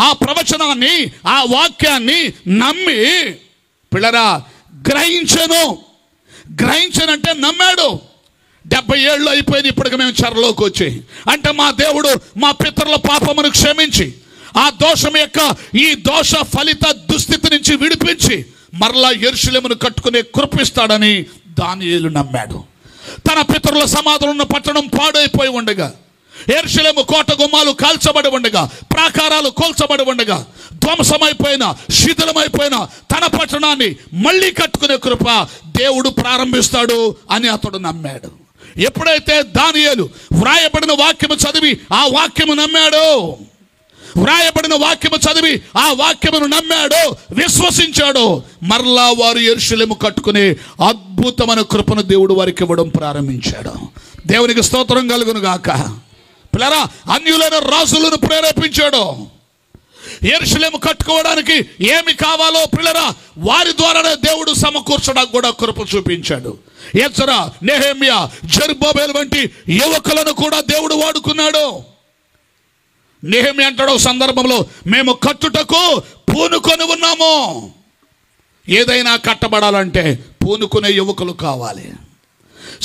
ఆ ప్రవచనాన్ని, ఆ వాక్యాన్ని నమ్మి పిల్లరా గ్రహించనంటే నమ్మాడు. 70 ఏళ్ళు అయిపోయింది, ఇప్పటికి మేము చెరలోకి వచ్చి అంటే మా దేవుడు మా పితరుల పాపమును క్షమించి ఆ దోషం యొక్క ఈ దోష ఫలిత దుస్థితి నుంచి విడిపించి మరలా యెరూషలేమును కట్టుకునే కృపిస్తాడని దానియేలు నమ్మాడు. తన పితరుల సమాధులు ఉన్న పట్టణం పాడైపోయి ఉండగా, యెరూషలేము కోట గుమ్మాలు కాల్చబడి ఉండగా, ప్రాకారాలు కోల్చబడి ఉండగా, ధ్వంసమైపోయిన శిథిలమైపోయిన తన పట్టణాన్ని మళ్ళీ కట్టుకునే కృప దేవుడు ప్రారంభిస్తాడు అని అతడు నమ్మాడు. ఎప్పుడైతే దానియేలు వ్రాయబడిన వాక్యము చదివి ఆ వాక్యము నమ్మాడో, వ్రాయబడిన వాక్యము చదివి ఆ వాక్యమును నమ్మాడో, విశ్వసించాడో, మరలా వారు యెరూషలేము కట్టుకునే అద్భుతమైన కృపను దేవుడు వారికి ఇవ్వడం ప్రారంభించాడు. దేవునికి స్తోత్రం కలుగును గాక. పిల్లరా, అన్యులైన రాజులను ప్రేరేపించాడు. యెరూషలేము కట్టుకోవడానికి ఏమి కావాలో పిల్లరా వారి ద్వారానే దేవుడు సమకూర్చడానికి కూడా కృప చూపించాడు. ఎజ్రా, నెహెమ్యా, జెరుబ్బాబెలు వంటి యువకులను కూడా దేవుడు వాడుకున్నాడు. నెహెమ్యా అంటాడు సందర్భంలో, మేము కట్టుటకు పూనుకొని ఉన్నాము. ఏదైనా కట్టబడాలంటే పూనుకునే యువకులు కావాలి.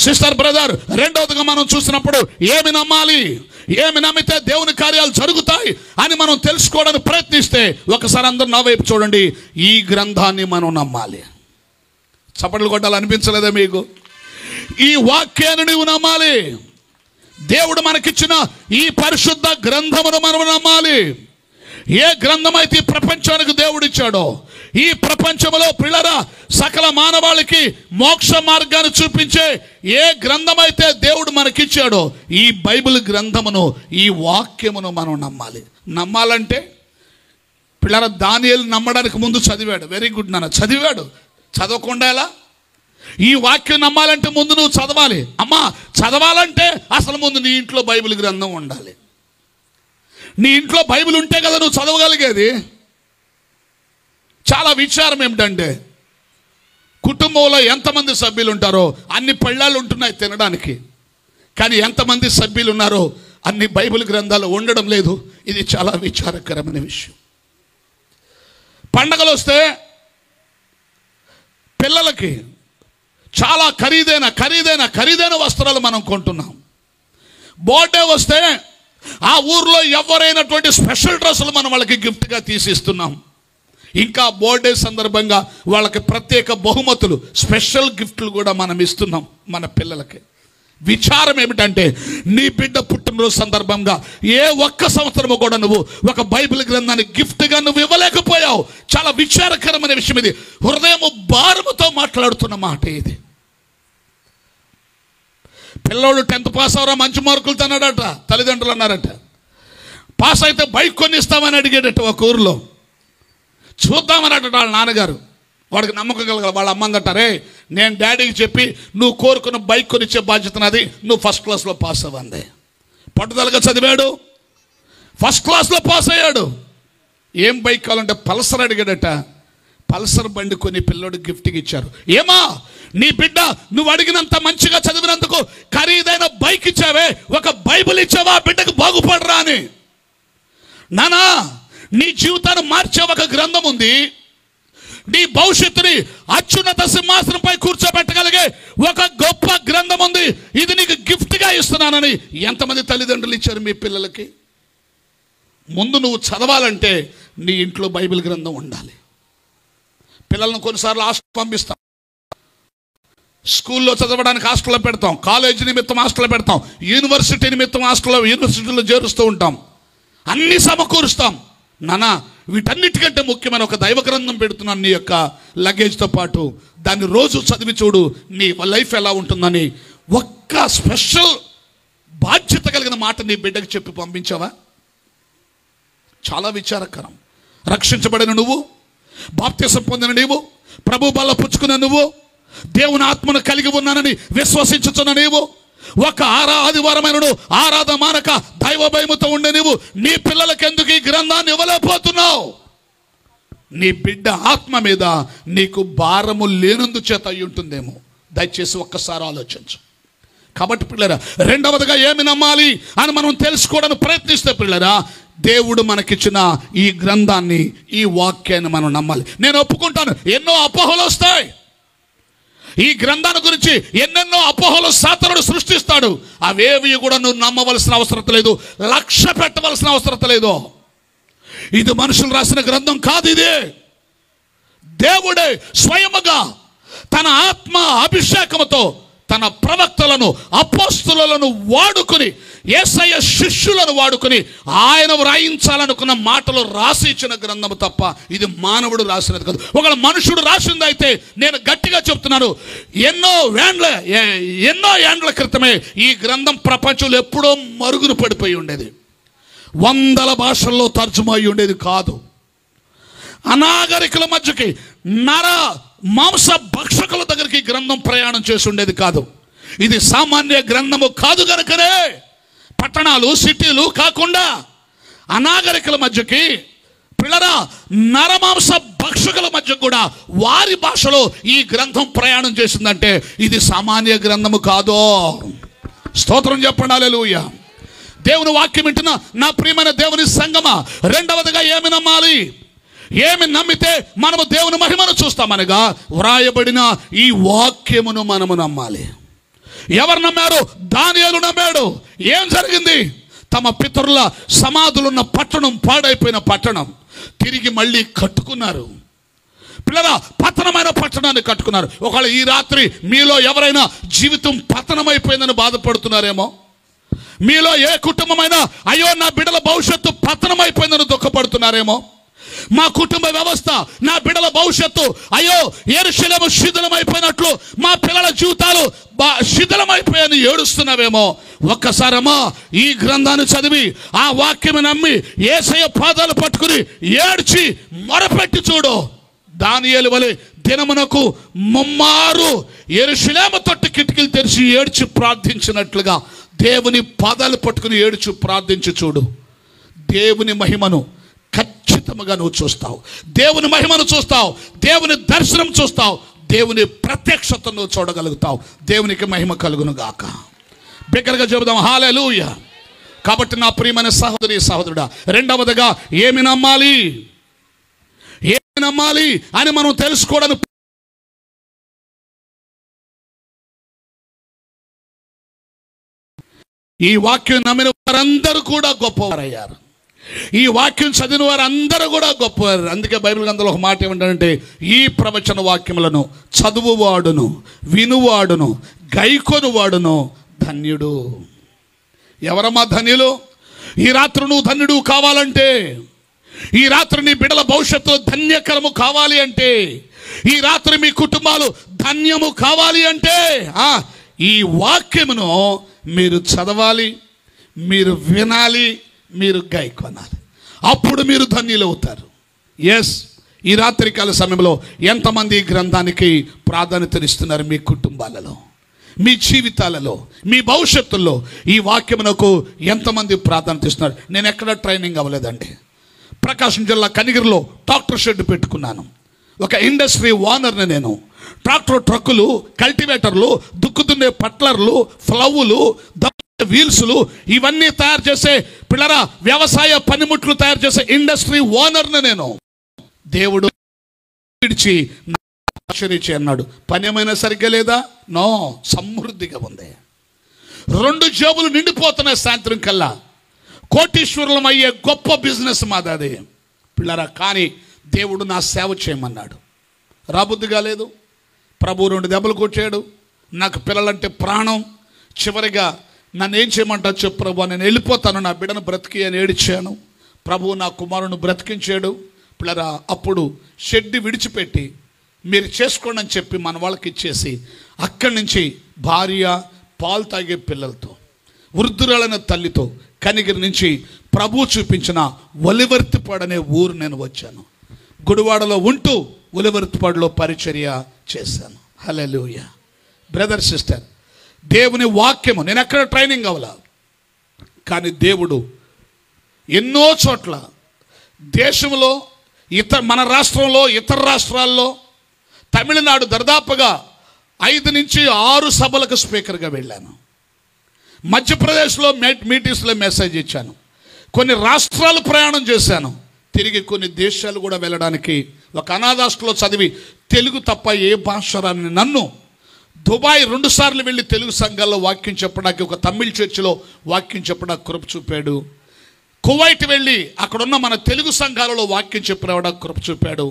సిస్టర్, బ్రదర్, రెండవదిగా మనం చూసినప్పుడు ఏమి నమ్మాలి, ఏమి నమ్మితే దేవుని కార్యాలు జరుగుతాయి అని మనం తెలుసుకోవడానికి ప్రయత్నిస్తే ఒకసారి అందరూ నా వైపు చూడండి. ఈ గ్రంథాన్ని మనం నమ్మాలి. చప్పట్లు కొట్టాలనిపించలేదా మీకు? ఈ వాక్యాన్ని నువ్వు నమ్మాలి. దేవుడు మనకిచ్చిన ఈ పరిశుద్ధ గ్రంథమును మనం నమ్మాలి. ఏ గ్రంథం అయితే ఈ ప్రపంచానికి దేవుడు ఇచ్చాడో, ఈ ప్రపంచంలో పిల్లరా సకల మానవాళికి మోక్ష మార్గాన్ని చూపించే ఏ గ్రంథం అయితే దేవుడు మనకిచ్చాడో ఈ బైబిల్ గ్రంథమును, ఈ వాక్యమును మనం నమ్మాలి. నమ్మాలంటే పిల్లరా దానియేలు నమ్మడానికి ముందు చదివాడు. వెరీ గుడ్ నాన్న, చదివాడు. చదవకుండా ఎలా? ఈ వాక్యం నమ్మాలంటే ముందు నువ్వు చదవాలి. అమ్మా, చదవాలంటే అసలు ముందు నీ ఇంట్లో బైబిల్ గ్రంథం ఉండాలి. నీ ఇంట్లో బైబిల్ ఉంటే కదా నువ్వు చదవగలిగేది. చాలా విచారం ఏమిటంటే కుటుంబంలో ఎంతమంది సభ్యులు ఉంటారో అన్ని పళ్ళాలు ఉంటున్నాయి తినడానికి, కానీ ఎంతమంది సభ్యులు ఉన్నారో అన్ని బైబిల్ గ్రంథాలు ఉండడం లేదు. ఇది చాలా విచారకరమైన విషయం. పండగలు వస్తే పిల్లలకి చాలా ఖరీదైన వస్త్రాలు మనం కొంటున్నాం. బర్త్డే వస్తే ఆ ఊర్లో ఎవరైనటువంటి స్పెషల్ డ్రెస్సులు మనం వాళ్ళకి గిఫ్ట్గా తీసిస్తున్నాం. ఇంకా బర్త్డే సందర్భంగా వాళ్ళకి ప్రత్యేక బహుమతులు, స్పెషల్ గిఫ్ట్లు కూడా మనం ఇస్తున్నాం మన పిల్లలకి. విచారం ఏమిటంటే నీ బిడ్డ పుట్టినరోజు సందర్భంగా ఏ ఒక్క సంవత్సరము కూడా నువ్వు ఒక బైబిల్ గ్రంథాన్ని గిఫ్ట్గా నువ్వు ఇవ్వలేకపోయావు. చాలా విచారకరమైన విషయం ఇది. హృదయము భారముతో మాట్లాడుతున్న మాట ఇది. పిల్లోడు 10th పాస్ అవరా మంచి మార్కులతో అన్నాడట. తల్లిదండ్రులు అన్నారట, పాస్ అయితే బైక్ కొనిస్తామని అడిగాడట ఒక ఊరిలో. చూద్దామన్నట వాళ్ళ నాన్నగారు. వాడికి నమ్మకం కలగాలి. వాళ్ళ అమ్మందటారే, నేను డాడీకి చెప్పి నువ్వు కోరుకున్న బైక్ కొనిచ్చే బాధ్యత నాది, నువ్వు ఫస్ట్ క్లాస్లో పాస్ అవ్వండి. పట్టుదలగా చదివాడు, ఫస్ట్ క్లాస్లో పాస్ అయ్యాడు. ఏం బైక్ కావాలంటే పల్సర్ అడిగాడట. పల్సర్ బండి కొని పిల్లోడికి గిఫ్ట్కి ఇచ్చారు. ఏమా నీ బిడ్డ నువ్వు అడిగినంత మంచిగా చదివినందుకు ఖరీదైన బైక్ ఇచ్చావే, ఒక బైబిల్ ఇచ్చావా బిడ్డకు బాగుపడరా అని. నానా, నీ జీవితాన్ని మార్చే ఒక గ్రంథం ఉంది, నీ భవిష్యత్తుని అత్యున్నత సింహాసనంపై కూర్చోబెట్టగలిగే ఒక గొప్ప గ్రంథం ఉంది, ఇది నీకు గిఫ్ట్గా ఇస్తున్నానని ఎంతమంది తల్లిదండ్రులు ఇచ్చారు మీ పిల్లలకి? ముందు నువ్వు చదవాలంటే నీ ఇంట్లో బైబిల్ గ్రంథం ఉండాలి. పిల్లలను కొన్నిసార్లు హాస్టల్ పంపిస్తాం, స్కూల్లో చదవడానికి హాస్టల్లో పెడతాం, కాలేజీ నిమిత్తం హాస్టల్లో పెడతాం, యూనివర్సిటీ నిమిత్తం యూనివర్సిటీలో చేరుస్తూ ఉంటాం, అన్నీ సమకూరుస్తాం. నానా, వీటన్నిటికంటే ముఖ్యమైన ఒక దైవ గ్రంథం పెడుతున్నాను నీ యొక్క లగేజ్తో పాటు, దాన్ని రోజు చదివి చూడు, నీ లైఫ్ ఎలా ఉంటుందని ఒక్క స్పెషల్ బాధ్యత కలిగిన మాట నీ బిడ్డకు చెప్పి పంపించావా? చాలా విచారకరం. రక్షించబడిన నువ్వు, బాప్తిసం పొందిన నీవు, ప్రభు బల్ల పుచ్చుకున్న నువ్వు, దేవుని ఆత్మను కలిగి ఉన్నానని విశ్వసించుతున్న నీవు, ఒక ఆదివారమైన ఆరాధన మానక దైవ భయముతో ఉండే నీవు నీ పిల్లలకి ఎందుకు ఈ గ్రంథాన్ని ఇవ్వలేకపోతున్నావు? నీ బిడ్డ ఆత్మ మీద నీకు భారము లేనందు చేత అయి ఉంటుందేమో. దయచేసి ఒక్కసారి ఆలోచించు. కాబట్టి పిల్లరా, రెండవదిగా ఏమి నమ్మాలి అని మనం తెలుసుకోవడానికి ప్రయత్నిస్తే పిల్లరా, దేవుడు మనకిచ్చిన ఈ గ్రంథాన్ని, ఈ వాక్యాన్ని మనం నమ్మాలి. నేను ఒప్పుకుంటాను, ఎన్నో అపోహలు వస్తాయి. ఈ గ్రంథాన్ని గురించి ఎన్నెన్నో అపోహలు సాతానుడు సృష్టిస్తాడు. అవేవి కూడా నువ్వు నమ్మవలసిన అవసరం లేదు, లక్ష్య పెట్టవలసిన అవసరం లేదు. ఇది మనుషులు రాసిన గ్రంథం కాదు, ఇదే దేవుడే స్వయముగా తన ఆత్మ అభిషేకముతో తన ప్రవక్తలను, అపోస్తులను వాడుకొని, యేసయ్య శిష్యులను వాడుకొని ఆయన వ్రాయించాలనుకున్న మాటలు రాసి ఇచ్చిన గ్రంథము తప్ప ఇది మానవుడు రాసినది కాదు. ఒకవేళ మనుషుడు రాసిందైతే నేను గట్టిగా చెప్తున్నాను, ఎన్నో ఏండ్ల క్రితమే ఈ గ్రంథం ప్రపంచంలో ఎప్పుడో మరుగున పడిపోయి ఉండేది. 100 భాషల్లో తర్జుమా అయి ఉండేది కాదు. అనాగరికుల మధ్యకి, నర మాంస భక్షకుల దగ్గరికి గ్రంథం ప్రయాణం చేసి ఉండేది కాదు. ఇది సామాన్య గ్రంథము కాదు గనుకనే పట్టణాలు, సిటీలు కాకుండా అనాగరికుల మధ్యకి, పిల్లరా నరమాంస భక్షకుల మధ్య కూడా వారి భాషలో ఈ గ్రంథం ప్రయాణం చేసిందంటే ఇది సామాన్య గ్రంథము కాదు. స్తోత్రం చెప్పండి, హల్లెలూయా. దేవుని వాక్యం వింటున్న నా ప్రియమైన దేవుని సంగమా, రెండవదిగా ఏమి నమ్మాలి? ఏమి నమ్మితే మనము దేవుని మహిమను చూస్తామనగా వ్రాయబడిన ఈ వాక్యమును మనము నమ్మాలి. ఎవరు నమ్మారు? దానియేలు నమ్మాడు. ఏం జరిగింది? తమ పితరుల సమాధులున్న పట్టణం, పాడైపోయిన పట్టణం తిరిగి మళ్ళీ కట్టుకున్నారు. పిల్లరా, పతనమైన పట్టణాన్ని కట్టుకున్నారు. ఒకవేళ ఈ రాత్రి మీలో ఎవరైనా జీవితం పతనమైపోయిందని బాధపడుతున్నారేమో, మీలో ఏ కుటుంబమైనా అయ్యో నా బిడ్డల భవిష్యత్తు పతనమైపోయిందని దుఃఖపడుతున్నారేమో, మా కుటుంబ వ్యవస్థ, నా బిడ్డల భవిష్యత్తు అయ్యో యెరూషలేము శిథిలమైపోయినట్లు మా పిల్లల జీవితాలు శిథిలమైపోయాయని ఏడుస్తున్నావేమో, ఒక్కసారమ్మా ఈ గ్రంథాన్ని చదివి ఆ వాక్యం నమ్మి యేసయ్య పాదాలు పట్టుకుని ఏడ్చి మొరపెట్టి చూడు. దానియేలు వలె దినమునకు ముమ్మారు యెరూషలేము తట్టు కిటికీలు తెరిచి ఏడ్చి ప్రార్థించినట్లుగా దేవుని పాదాలు పట్టుకుని ఏడ్చి ప్రార్థించి చూడు. దేవుని మహిమను ఖచ్చితంగా నువ్వు చూస్తావు. దేవుని మహిమను చూస్తావు, దేవుని దర్శనం చూస్తావు, దేవుని ప్రత్యక్షతను నువ్వు చూడగలుగుతావు. దేవునికి మహిమ కలుగును గాక. బిగ్గరగా చెబుదాం హల్లెలూయా. కాబట్టి నా ప్రియమైన సహోదరి సహోదరుడా, రెండవదిగా ఏమి నమ్మాలి, ఏమి నమ్మాలి అని మనం తెలుసుకోవడానికి ఈ వాక్యం నమ్మిన వారందరూ కూడా గొప్పవారయ్యారు. ఈ వాక్యం చదివిన వారు అందరూ కూడా గొప్పవారు. అందుకే బైబిల్ గ్రంథంలో ఒక మాట ఏమంటారంటే, ఈ ప్రవచన వాక్యములను చదువువాడును, వినువాడును, గైకొనువాడును ధన్యుడు. ఎవరమ్మా ధన్యులు? ఈ రాత్రి నువ్వు ధన్యుడు కావాలంటే, ఈ రాత్రి నీ బిడ్డల భవిష్యత్తు ధన్యకరము కావాలి అంటే, ఈ రాత్రి మీ కుటుంబాలు ధన్యము కావాలి అంటే ఈ వాక్యమును మీరు చదవాలి, మీరు వినాలి, మీరు గాయకొనాలి. అప్పుడు మీరు ధన్యులు అవుతారు. ఎస్, ఈ రాత్రికాల సమయంలో ఎంతమంది ఈ గ్రంథానికి ప్రాధాన్యతనిస్తున్నారు? మీ కుటుంబాలలో, మీ జీవితాలలో, మీ భవిష్యత్తులో ఈ వాక్యమునకు ఎంతమంది ప్రాధాన్యత ఇస్తున్నారు? నేను ఎక్కడ ట్రైనింగ్ అవ్వలేదండి. ప్రకాశం జిల్లా కనిగిరిలో ట్రాక్టర్ షెడ్ పెట్టుకున్నాను. ఒక ఇండస్ట్రీ ఓనర్ని నేను. ట్రాక్టర్ ట్రక్కులు, కల్టివేటర్లు, దుక్కుతుండే పట్లర్లు, ఫ్లవ్వులు, వీల్స్లు ఇవన్నీ తయారు చేసే పిల్లరా వ్యవసాయ పనిముట్లు తయారు చేసే ఇండస్ట్రీ ఓనర్ని నేను. దేవుడు విడిచి ఆశ్చర్యించి అన్నాడు. పని ఏమైనా సరిగ్గా లేదా? నో, సమృద్ధిగా ఉంది. 2 జేబులు నిండిపోతున్నాయి. సాయంత్రం కల్లా కోటీశ్వరులం అయ్యే గొప్ప బిజినెస్ మాది పిల్లరా. కానీ దేవుడు నా సేవ చేయమన్నాడు. రాబుద్ధిగా లేదు. ప్రభు 2 దెబ్బలు కొట్టాడు. నాకు పిల్లలంటే ప్రాణం. చివరిగా నన్ను ఏం చేయమంటా చెప్పు ప్రభు, నేను వెళ్ళిపోతాను, నా బిడ్డను బ్రతికి అని ఏడిచాను. ప్రభు నా కుమారుని బ్రతికించాడు. పిల్లరా, అప్పుడు షెడ్ విడిచిపెట్టి మీరు చేసుకోండి అని చెప్పి మన వాళ్ళకి ఇచ్చేసి అక్కడి నుంచి భార్య, పాలు తాగే పిల్లలతో, వృద్ధురాలైన తల్లితో కనిగిరి నుంచి ప్రభు చూపించిన ఒలివర్తిపాడు అనే ఊరు నేను వచ్చాను. గుడివాడలో ఉంటూ ఒలివర్తిపాడులో పరిచర్య చేశాను. హల్లెలూయా. బ్రదర్, సిస్టర్, దేవుని వాక్యము నేను ఎక్కడ ట్రైనింగ్ అవ్వాల, కానీ దేవుడు ఎన్నో చోట్ల దేశంలో, మన రాష్ట్రంలో, ఇతర రాష్ట్రాల్లో, తమిళనాడు దాదాపుగా 5 నుంచి 6 సభలకు స్పీకర్గా వెళ్ళాను. మధ్యప్రదేశ్లో మీటింగ్స్లో మెసేజ్ ఇచ్చాను. కొన్ని రాష్ట్రాలు ప్రయాణం చేశాను. తిరిగి కొన్ని దేశాలు కూడా వెళ్ళడానికి ఒక అనాథాస్టల్లో చదివి తెలుగు తప్ప ఏ భాష రాని నన్ను దుబాయ్ 2 సార్లు వెళ్ళి తెలుగు సంఘాల్లో వాక్యం చెప్పడానికి, ఒక తమిళ్ చర్చిలో వాక్యం చెప్పడానికి కృప చూపాడు. కువైట్ వెళ్ళి అక్కడున్న మన తెలుగు సంఘాలలో వాక్యం చెప్పినవాడానికి కృప చూపాడు.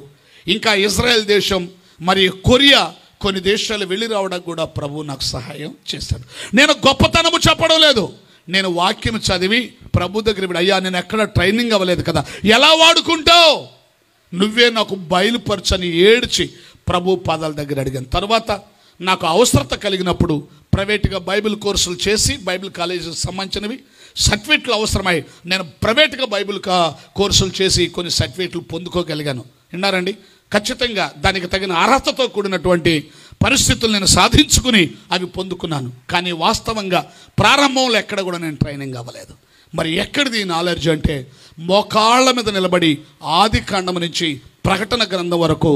ఇంకా ఇజ్రాయెల్ దేశం, మరి కొరియా, కొన్ని దేశాలు వెళ్ళి రావడానికి కూడా ప్రభు నాకు సహాయం చేశాడు. నేను గొప్పతనము చెప్పడం లేదు. నేను వాక్యం చదివి ప్రభు దగ్గర వెళ్ళి, అయ్యా నేను ఎక్కడ ట్రైనింగ్ అవ్వలేదు కదా, ఎలా వాడుకుంటావు, నువ్వే నాకు బయలుపరచని ఏడ్చి ప్రభు పాదాల దగ్గర అడిగాను. తర్వాత నాకు అవసరత కలిగినప్పుడు ప్రైవేట్గా బైబిల్ కోర్సులు చేసి, బైబిల్ కాలేజీకి సంబంధించినవి సర్టిఫికెట్లు అవసరమై నేను ప్రైవేట్గా బైబిల్ కోర్సులు చేసి కొన్ని సర్టిఫికెట్లు పొందుకోగలిగాను. విన్నారండి? ఖచ్చితంగా దానికి తగిన అర్హతతో కూడినటువంటి పరిస్థితులు నేను సాధించుకుని అవి పొందుకున్నాను. కానీ వాస్తవంగా ప్రారంభంలో ఎక్కడ కూడా నేను ట్రైనింగ్ అవ్వలేదు. మరి ఎక్కడిది నాలెడ్జ్ అంటే, మోకాళ్ళ మీద నిలబడి ఆది కాండం నుంచి ప్రకటన గ్రంథం వరకు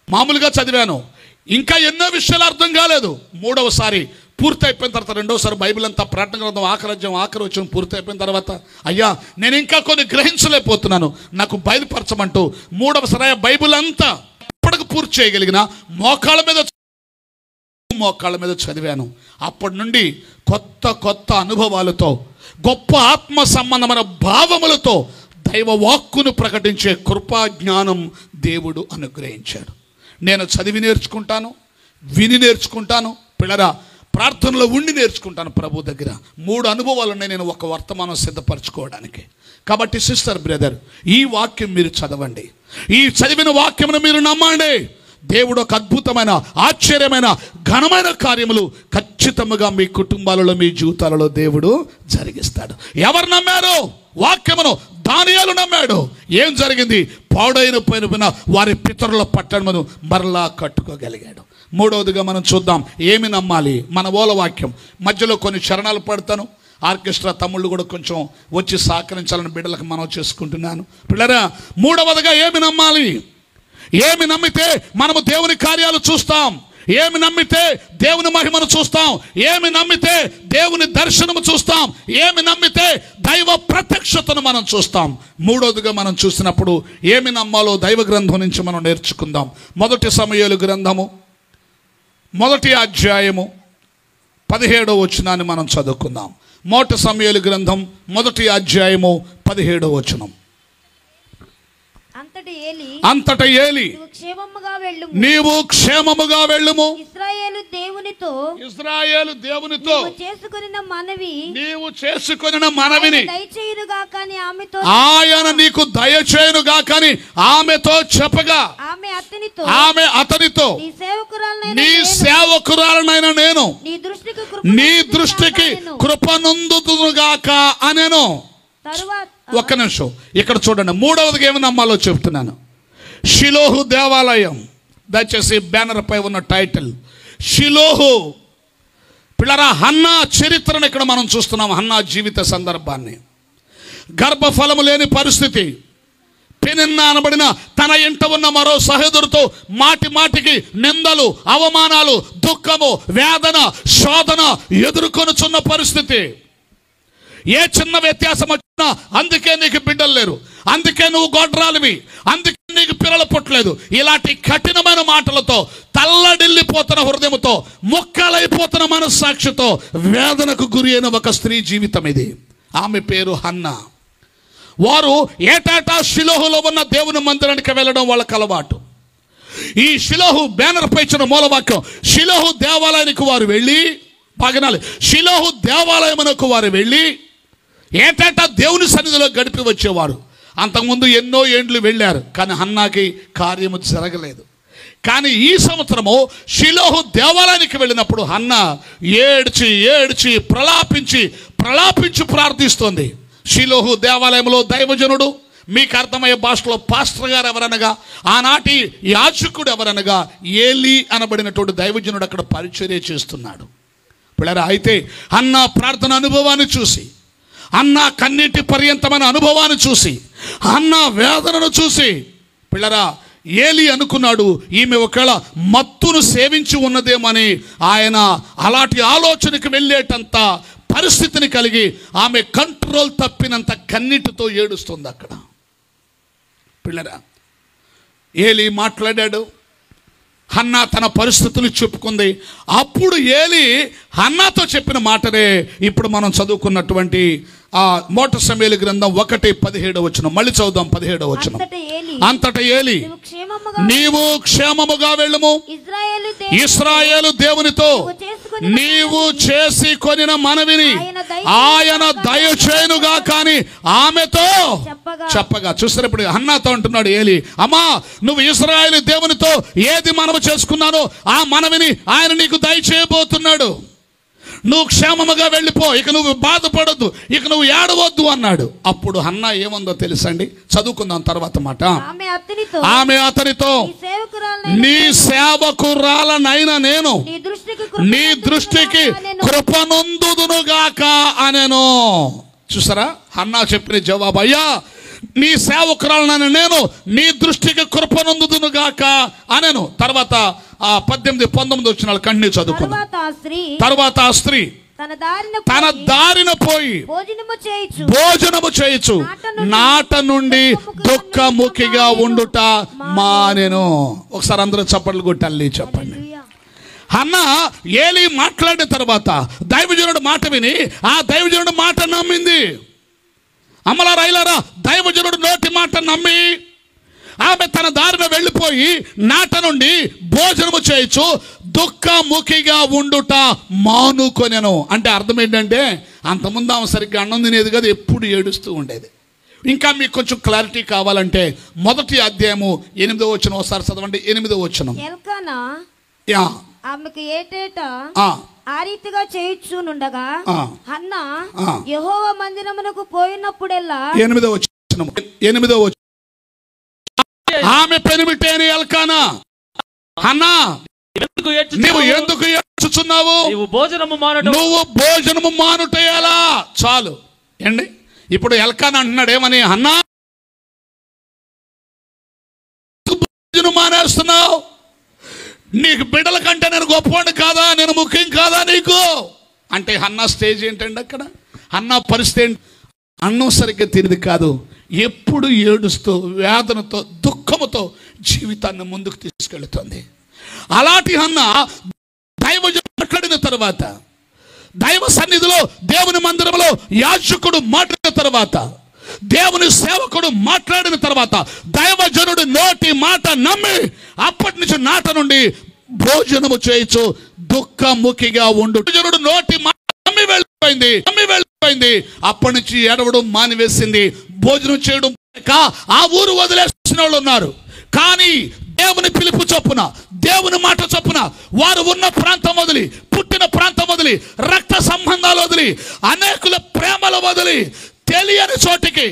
మామూలుగా చదివాను. ఇంకా ఎన్నో విషయాలు అర్థం కాలేదు. 3వసారి పూర్తి అయిపోయిన తర్వాత, 2వసారి బైబిల్ అంతా ప్రకటన గ్రంథం ఆఖరి వచ్చిన పూర్తి అయిపోయిన తర్వాత, అయ్యా నేను ఇంకా కొన్ని గ్రహించలేకపోతున్నాను, నాకు బయలుపరచమంటూ 3వసారి బైబిల్ అంతా ఇప్పటికి పూర్తి చేయగలిగిన మోకాళ్ళ మీద చదివాను. అప్పటి నుండి కొత్త అనుభవాలతో, గొప్ప ఆత్మ సంబంధమైన భావములతో దైవ వాక్కును ప్రకటించే కృపా జ్ఞానం దేవుడు అనుగ్రహించాడు. నేను చదివి నేర్చుకుంటాను, విని నేర్చుకుంటాను, పిల్లరా ప్రార్థనలో ఉండి నేర్చుకుంటాను ప్రభు దగ్గర. 3 అనుభవాలు ఉన్నాయి నేను ఒక వర్తమానం సిద్ధపరచుకోవడానికి. కాబట్టి సిస్టర్, బ్రదర్, ఈ వాక్యం మీరు చదవండి. ఈ చదివిన వాక్యమును మీరు నమ్మండి. దేవుడు ఒక అద్భుతమైన, ఆశ్చర్యమైన, ఘనమైన కార్యములు ఖచ్చితంగా మీ కుటుంబాలలో, మీ జీవితాలలో దేవుడు జరిగిస్తాడు. ఎవరు నమ్మారు వాక్యమును? దానియేలు నమ్మాడు. ఏం జరిగింది? పాడైన పోయిన వారి పితరుల పట్టణమును మరలా కట్టుకోగలిగాడు. 3వదిగా మనం చూద్దాం, ఏమి నమ్మాలి. మన వాక్యం మధ్యలో కొన్ని చరణాలు పడతాను. ఆర్కెస్ట్రా తమ్ముళ్ళు కూడా కొంచెం వచ్చి సహకరించాలని బిడ్డలకు మనం చేసుకుంటున్నాను. పిల్లరా, 3వదిగా ఏమి నమ్మాలి? ఏమి నమ్మితే మనము దేవుని కార్యాలు చూస్తాం? ఏమి నమ్మితే దేవుని మహిమను చూస్తాం? ఏమి నమ్మితే దేవుని దర్శనము చూస్తాం? ఏమి నమ్మితే దైవ ప్రత్యక్షతను మనం చూస్తాం? 3వదిగా మనం చూసినప్పుడు ఏమి నమ్మాలో దైవ గ్రంథం నుంచి మనం నేర్చుకుందాం. 1 సమూయేలు గ్రంథము 1వ అధ్యాయము 17వ వచనాన్ని మనం చదువుకుందాం. 1 సమూయేలు గ్రంథం 1వ అధ్యాయము 17వ వచనం. అంతట ఏలి నీవు క్షేమముగా వెళ్ళుము, ఇశ్రాయేలు దేవునితో నీవు చేసుకొనిన మనవిని ఆయన నీకు దయచేయునుగా కానీ ఆమెతో చెప్పగా ఆమె అతనితో నీ సేవకురాలనైన నేను నీ దృష్టికి కృపనందుదునుగాక అనెను. ఒక్క నిమిషం ఇక్కడ చూడండి, మూడవదిగా ఏమి నమ్మాలో చెప్తున్నాను. షిలోహు దేవాలయం, దయచేసి బ్యానర్ పై ఉన్న టైటిల్ షిలోహు. పిల్లరా, హన్నా చరిత్రను ఇక్కడ మనం చూస్తున్నాం. హన్నా జీవిత సందర్భాన్ని, గర్భఫలము లేని పరిస్థితి, పెనిన్నా అనబడిన తన ఇంట ఉన్న మరో సహోదరుతో మాటి మాటికి నిందలు, అవమానాలు, దుఃఖము, వేదన, శోధన ఎదుర్కొనుచున్న పరిస్థితి. ఏ చిన్న వ్యత్యాసం వచ్చినా అందుకే నీకు బిడ్డలు లేరు, అందుకే నువ్వు గొడ్రాలివి, అందుకే నీకు పిల్లలు పుట్టలేదు, ఇలాంటి కఠినమైన మాటలతో తల్లడిల్లిపోతున్న హృదయంతో, ముక్కలైపోతున్న మనస్సాక్షితో వేదనకు గురి అయిన ఒక స్త్రీ జీవితం ఇది. ఆమె పేరు హన్నా. వారు ఏటాటా షిలోహులో ఉన్న దేవుని మందిరానికి వెళ్ళడం వాళ్ళకి అలవాటు. ఈ షిలోహు బ్యానర్ పై ఇచ్చిన మూలవాక్యం, షిలోహు దేవాలయానికి వారు వెళ్ళి పగనాలి, షిలోహు దేవాలయమునకు వారు వెళ్ళి ఏటాటా దేవుని సన్నిధిలో గడిపి వచ్చేవారు. అంతకుముందు ఎన్నో ఏండ్లు వెళ్ళారు, కానీ హన్నాకి కార్యము జరగలేదు. కానీ ఈ సంవత్సరము షిలోహు దేవాలయానికి వెళ్ళినప్పుడు హన్నా ఏడ్చి ఏడ్చి ప్రలాపించి ప్రార్థిస్తోంది. షిలోహు దేవాలయంలో దైవజనుడు, మీకు అర్థమయ్యే భాషలో పాస్టర్ గారు ఎవరనగా, ఆనాటి యాజకుడు ఎవరనగా ఏలీ అనబడినటువంటి దైవజనుడు అక్కడ పరిచర్య చేస్తున్నాడు. పిల్లరా, అయితే హన్నా ప్రార్థన అనుభవాన్ని చూసి, హన్నా కన్నీటి పర్యంతమైన అనుభవాన్ని చూసి, హన్నా వేదనను చూసి, పిల్లరా ఏలీ అనుకున్నాడు ఈమె ఒకవేళ మత్తును సేవించి ఉన్నదేమని. ఆయన అలాంటి ఆలోచనకు వెళ్ళేటంత పరిస్థితిని కలిగి ఆమె కంట్రోల్ తప్పినంత కన్నీటితో ఏడుస్తుంది అక్కడ. పిల్లరా, ఏలీ మాట్లాడాడు, హన్నా తన పరిస్థితులు చెప్పుకుంది. అప్పుడు ఏలీ హన్నాతో చెప్పిన మాటనే ఇప్పుడు మనం చదువుకున్నటువంటి ఆ మోట సమూయేలు గ్రంథం 1:17 మళ్ళీ చదువుదాం. 17 అంతట ఏలీ నీవు క్షేమముగా వెళ్ళుము, ఇశ్రాయేలు దేవునితో నీవు చేసి కొనిన మనవిని ఆయన దయచేయునుగా కానీ ఆమెతో చెప్పగా. చూస్తారు, ఇప్పుడు హన్నాతో అంటున్నాడు ఏలీ, అమ్మా నువ్వు ఇశ్రాయేలు దేవునితో ఏది మనవి చేసుకున్నానో ఆ మనవిని ఆయన నీకు దయచేయబోతున్నాడు. నువ్వు క్షేమముగా వెళ్ళిపో, ఇక నువ్వు బాధపడద్దు, ఇక నువ్వు ఏడవద్దు అన్నాడు. అప్పుడు హన్నా ఏముందో తెలుసండి, చదువుకుందాం తర్వాత మాట. ఆమె అతనితో నీ సేవకురాలనైనా నేను నీ దృష్టికి కృపనందుదునుగాక అనెను. చూసారా హన్నా చెప్పిన జవాబు, అయ్యా నీ సేవకురాలనైనా నేను నీ దృష్టికి కృపనందుదునుగాక అనెను. తర్వాత 18-19 వచ్చిన కంటిన్యూ చదువుకున్నాం. తర్వాత ఆ స్త్రీ తన దారిన పోయి భోజనము చేయొచ్చు నాట నుండి దుఃఖముఖిగా ఉండుట మానెను. ఒకసారి అందరూ చప్పట్లు కొట్టాలి, చెప్పండి. హన్నా ఏలీ మాట్లాడిన తర్వాత దైవజనుడు మాట విని ఆ దైవజనుడు మాట నమ్మింది. అమలా రైలారా, దైవజనుడు నోటి మాట నమ్మి ఆమె తన దారిన వెళ్ళిపోయి నాట నుండి భోజనము చేయొచ్చు దుఃఖముఖిగా ఉండుట మానుకొనెను. అంటే అర్థం ఏంటంటే, అంతకుముందు ఆమె సరిగ్గా అన్నం తినేది కదా, ఎప్పుడు ఏడుస్తూ ఉండేది. ఇంకా మీకు కొంచెం క్లారిటీ కావాలంటే మొదటి అధ్యాయము 8వ వచనం ఒకసారి చదవండి. 8వ వచనం. ఆమెకు ఏటేటా ఆ రీతిగా చేయుచునుండగా హన్నా యెహోవా మందిరమునకు పోయినప్పుడెల్లా 8వ వచనం ఆమె పెనిమిటేని ఎల్కానా, హన్నా నీవు ఎందుకు ఏడ్చుచున్నావు, నువ్వు భోజనము మానుటేయాలా. చాలు ఏండి, ఇప్పుడు ఎల్కానా అంటున్నాడు ఏమని, హన్నా భోజనం మానేస్తున్నావు, నీకు బిడ్డల కంటే నేను గొప్పవాడిని కాదా, నేను ముఖ్యం కాదా నీకు అంటే. హన్నా స్టేజ్ ఏంటండి అక్కడ, హన్నా పరిస్థితి ఏంటి, అన్నం సరిగ్గా తిరిగి కాదు, ఎప్పుడు ఏడుస్తూ వేదనతో దుఃఖముతో జీవితాన్ని ముందుకు తీసుకెళ్తుంది. అలాంటి హన్నా దైవజనుడు మాట్లాడిన తర్వాత, దైవ సన్నిధిలో దేవుని మందిరంలో యాజకుడు మాట్లాడిన తర్వాత, దేవుని సేవకుడు మాట్లాడిన తర్వాత దైవజనుడు నోటి మాట నమ్మి అప్పటి నుంచి నాట నుండి భోజనము చేయొచ్చు దుఃఖముఖిగా ఉండు. జనుడు నోటి మాట నమ్మి వెళ్ళిపోయింది. అప్పటి నుంచి ఏడవడం మానివేసింది. భోజనం చేయడం ఆ ఊరు వదిలేసిన వాళ్ళు ఉన్నారు. కానీ దేవుని పిలుపు చొప్పున, దేవుని మాట చొప్పున వారు ఉన్న ప్రాంతం వదిలి, పుట్టిన ప్రాంతం వదిలి, రక్త సంబంధాలు వదిలి, అనేకుల ప్రేమలు వదిలి, తెలియని చోటికి,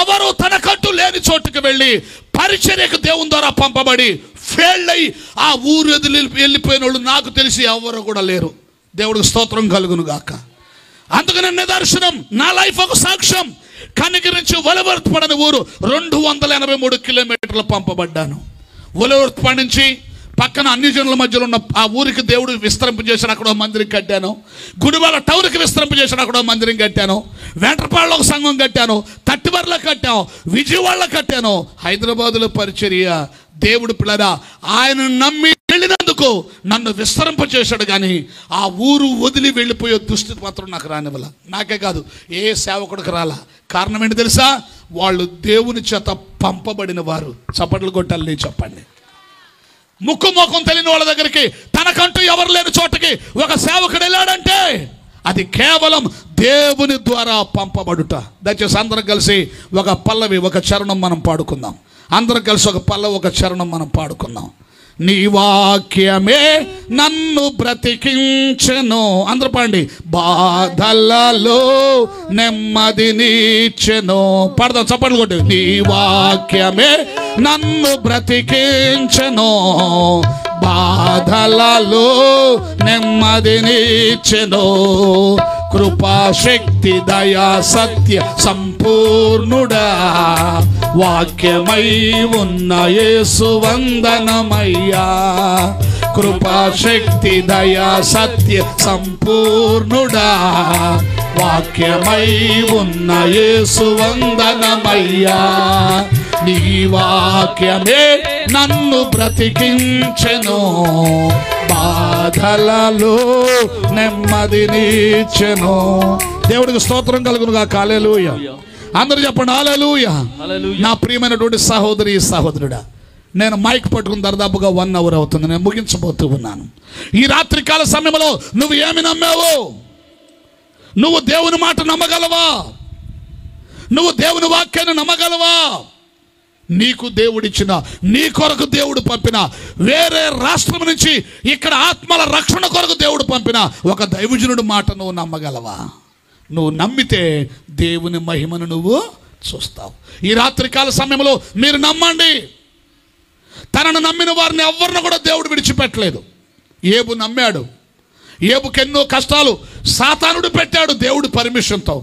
ఎవరు తనకంటూ లేని చోటుకి వెళ్ళి పరిచర్యకు దేవుని ద్వారా పంపబడి ఫెయిల్ అయ్యి ఆ ఊరు వదిలి వెళ్ళిపోయిన వాళ్ళు నాకు తెలిసి ఎవరు కూడా లేరు. దేవుడికి స్తోత్రం కలుగును గాక. అందుకని నిదర్శనం, నా లైఫ్ ఒక సాక్ష్యం. కనిగిరించి ఒలివర్త్పడని ఊరు 283 కిలోమీటర్లు పంపబడ్డాను. ఒలివర్త్పడ నుంచి పక్కన అన్ని జనుల మధ్యలో ఉన్న ఆ ఊరికి దేవుడు విస్తరింపజేసాడు. అక్కడ మందిరం కట్టాను. గుడివాడ టౌన్కి విస్తరింపజేసాడు. అక్కడ మందిరం కట్టాను. వెంట్రపాడులో ఒక సంఘం కట్టాను. తట్టివర్లో కట్టాను. విజయవాడలో కట్టాను. హైదరాబాదులో పరిచర్య. దేవుడు పిల్లరా, ఆయన నమ్మి వెళ్ళినందుకు నన్ను విస్తరింపచేశాడు. కానీ ఆ ఊరు వదిలి వెళ్ళిపోయే దుస్థితి మాత్రం నాకు రానివ్వాల. నాకే కాదు, ఏ సేవకుడికి రాలా. కారణం ఏంటి తెలుసా? వాళ్ళు దేవుని చేత పంపబడిన వారు. చప్పట్లు కొట్టాలి, చెప్పండి. ముక్కు మోకం తెలియని వాళ్ళ దగ్గరికి, తనకంటూ ఎవరు లేని చోటకి ఒక సేవకుడు వెళ్ళాడంటే అది కేవలం దేవుని ద్వారా పంపబడుట. దయచేసి అందరం కలిసి ఒక పల్లవి, ఒక చరణం మనం పాడుకుందాం. అందరం కలిసి ఒక పల్లవి, ఒక చరణం మనం పాడుకుందాం. నీ వాక్యమే నన్ను బ్రతికించెను. అందరూ పాడండి. బాధలలో నెమ్మదినిచ్చెను. పాడదాం, చప్పట్లు కొట్టి. నీ వాక్యమే నన్ను బ్రతికించెను, బాధలలో నెమ్మదినిచ్చెను. కృపాశక్తి దయా సత్య సంపూర్ణుడా, వాక్యమై ఉన్న యేసు వందనమయ్యా. కృపాశక్తి దయా సత్య సంపూర్ణుడా, వాక్యమై ఉన్న యేసు వందనమయ్యా. నీ వాక్యమే నన్ను బ్రతికించెను, బాధలలో నెమ్మదినిచ్చెను. దేవుడికి స్తోత్రం కలుగునుగా. హల్లెలూయా. అందరూ చెప్పండి హల్లెలూయా. నా ప్రియమైనటువంటి సహోదరి, సహోదరుడా, నేను మైక్ పట్టుకుని దాదాపుగా 1 అవర్ అవుతుంది. నేను ముగించబోతూ ఉన్నాను. ఈ రాత్రికాల సమయంలో నువ్వు ఏమి నమ్మావు? నువ్వు దేవుని మాట నమ్మగలవా? నువ్వు దేవుని వాక్యాన్ని నమ్మగలవా? నీకు దేవుడిచ్చిన, నీ కొరకు దేవుడు పంపిన, వేరే రాష్ట్రం నుంచి ఇక్కడ ఆత్మల రక్షణ కొరకు దేవుడు పంపిన ఒక దైవజనుడి మాట నువ్వు నమ్మగలవా? నువ్వు నమ్మితే దేవుని మహిమను నువ్వు చూస్తావు. ఈ రాత్రికాల సమయంలో మీరు నమ్మండి. తనను నమ్మిన వారిని ఎవరిని కూడా దేవుడు విడిచిపెట్టలేదు. ఏబు నమ్మాడు. ఏబుకి ఎన్నో కష్టాలు సాతానుడు పెట్టాడు దేవుడు పర్మిషన్తో.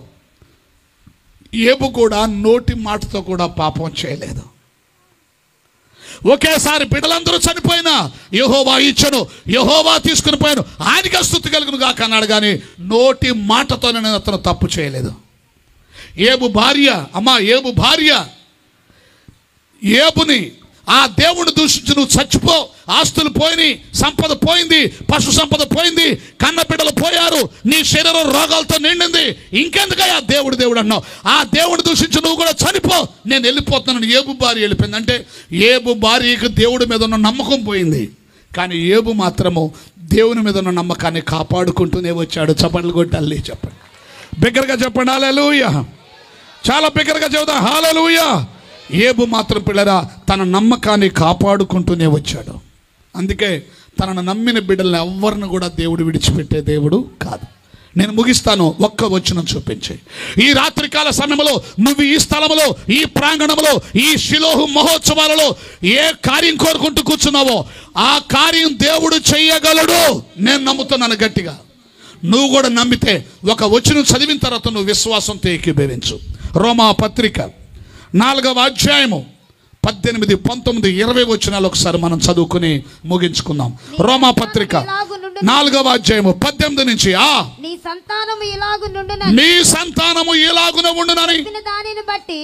ఏబు కూడా నోటి మాటతో కూడా పాపం చేయలేదు. ఒకేసారి బిడ్డలందరూ చనిపోయినా యెహోవా ఇచ్చను, యెహోవా తీసుకుని పోయాను, ఆయనకి స్తుతి కలుగును గాక అన్నాడు. కానీ నోటి మాటతో నేను అతను తప్పు చేయలేదు. ఏబు భార్య, ఏబు భార్య ఏబుని ఆ దేవుని దూషించి నువ్వు చచ్చిపో, ఆస్తులు పోయినాయి, సంపద పోయింది, పశు సంపద పోయింది, కన్న బిడ్డలు పోయారు, నీ శరీరం రోగాలతో నిండింది, ఇంకెందుకయ్యా దేవుడు దేవుడు అన్నావు? ఆ దేవుని దూషించి నువ్వు కూడా చనిపో, నేను వెళ్ళిపోతున్నాను. ఏబు భార్య వెళ్ళిపోయింది. అంటే ఏబు భార్యకు దేవుడి మీద ఉన్న నమ్మకం పోయింది. కానీ ఏబు మాత్రము దేవుని మీద ఉన్న నమ్మకాన్ని కాపాడుకుంటూనే వచ్చాడు. చప్పట్లు కొట్టాలి, చెప్పండి, బిగ్గరగా చెప్పండి హల్లెలూయా. చాలా బిగ్గరగా చెబుదాం హల్లెలూయా. ఏబు మాత్రం పిల్లరా తన నమ్మకాన్ని కాపాడుకుంటూనే వచ్చాడు. అందుకే తనను నమ్మిన బిడ్డలను ఎవరిని కూడా దేవుడు విడిచిపెట్టే దేవుడు కాదు. నేను ముగిస్తాను. ఒక్క వచనం చూపించి, ఈ రాత్రికాల సమయంలో నువ్వు ఈ స్థలంలో, ఈ ప్రాంగణంలో, ఈ షిలోహు మహోత్సవాలలో ఏ కార్యం కోరుకుంటూ కూర్చున్నావో ఆ కార్యం దేవుడు చెయ్యగలడు. నేను నమ్ముతున్నాను గట్టిగా. నువ్వు కూడా నమ్మితే ఒక వచనం చదివిన తర్వాత నువ్వు విశ్వాసంతో ఏకీభవించు. రోమా పత్రిక 4వ అధ్యాయము 18, 19, 20 వచనాలు ఒకసారి మనం చదువుకుని ముగించుకుందాం. రోమా పత్రిక 4వ అధ్యాయము 18 నుంచి నీ సంతానము ఇలాగున ఉండునని దానిని బట్టి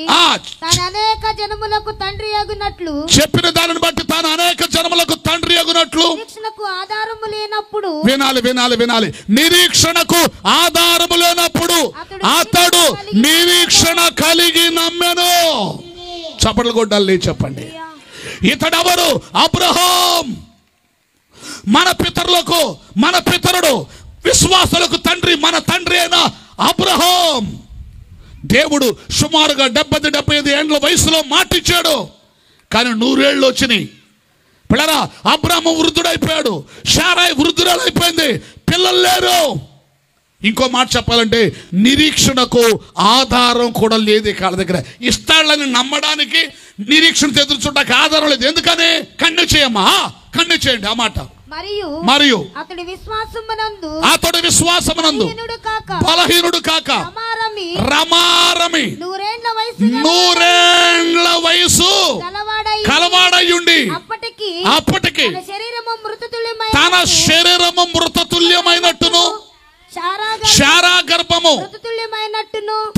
అనేక జనములకు తండ్రి అగునట్లు చెప్పిన దానిని బట్టి తాను అనేక జనములకు తండ్రి అగునట్లు నిరీక్షణకు ఆధారము లేనప్పుడు, వినాలి వినాలి వినాలి, నిరీక్షణకు ఆధారము లేనప్పుడు అతడు నిరీక్షణ కలిగి నమ్మి చప్పట్లు కొట్టాలి చెప్పండి. ఇతడెవరు? అబ్రహాం. మన పితరుడు విశ్వాసులకు తండ్రి, మన తండ్రి అయిన అబ్రహాం. దేవుడు సుమారుగా 70-75 ఏండ్ల వయసులో మాటిచ్చాడు. కానీ 100 ఏళ్ళు వచ్చినాయి. పిల్లరా, అబ్రహాము వృద్ధుడైపోయాడు, శారాయి వృద్ధురాలైపోయింది, పిల్లలు లేరు. ఇంకో మాట చెప్పాలంటే నిరీక్షణకు ఆధారం కూడా లేదు వాళ్ళ దగ్గర. ఇస్తాళ్ళని నమ్మడానికి నిరీక్షణ ఎదురు చూడడానికి ఆధారం లేదు. ఎందుకని? కన్ను చేయమ్మా, కన్ను చేయండి ఆ మాట. మరియు అతడి విశ్వాసమునందు బలహీనుడు కాక రమారమి 100 ఏండ్ల వయసు కలవాడయ్యుండి అప్పటికి తన శరీరము మృతతుల్యమైనట్టును, శారా గర్భము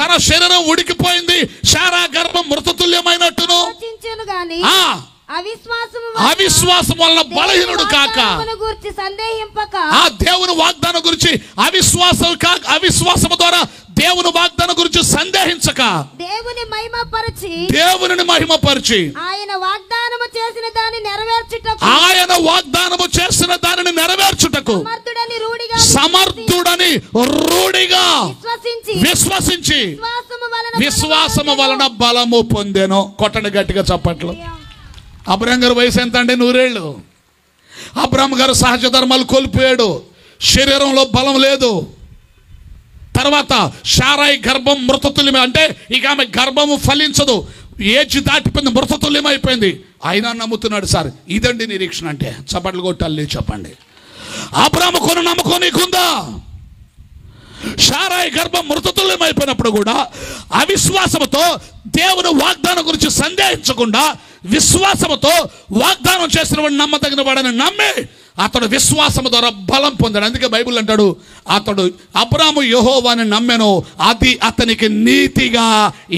తన శరీరం ఉడికిపోయింది, శారా గర్భం మృతతుల్యమైనట్టును, అవిశ్వాసం వలన బలహీనుడు కాక, ఆ దేవుని వాగ్దానం గురించి అవిశ్వాసము ద్వారా దేవుని వాగ్దానం గురించి సందేహించక దేవుని మహిమపరిచి ఆయన వాగ్దానము చేసిన దానిని నెరవేర్చుటకు సమర్థుడని రూఢిగా విశ్వసించి విశ్వాసము వలన బలము పొందెను. కొట్టండి గట్టిగా చప్పట్లు. అబ్రహాం గారి వయసు ఎంత అంటే 100 ఏళ్ళు. అబ్రహాం గారు సహజ ధర్మాలు కోల్పోయాడు, శరీరంలో బలం లేదు. తర్వాత శారాయి గర్భం మృతతుల్యమే, అంటే ఇక ఆమె గర్భము ఫలించదు, ఏజ్ దాటిపోయింది, మృతతుల్యం అయిపోయింది. అయినా నమ్ముతున్నాడు. సార్ ఇదండి నిరీక్షణ అంటే. చప్పట్లు కొట్టాలి చెప్పండి. అబ్రహాము కొను నమ్మకం నీకుందా? శారాయి గర్భం మృతతుల్యం అయిపోయినప్పుడు కూడా అవిశ్వాసముతో దేవుని వాగ్దానం గురించి సందేహించకుండా విశ్వాసముతో వాగ్దానం చేసిన వాడు నమ్మదగిన వాడని నమ్మి అతడు విశ్వాసము ద్వారా బలం పొందాడు. అందుకే బైబిల్ అంటాడు, అతడు అబ్రాము యెహోవాని నమ్మెను, అది అతనికి నీతిగా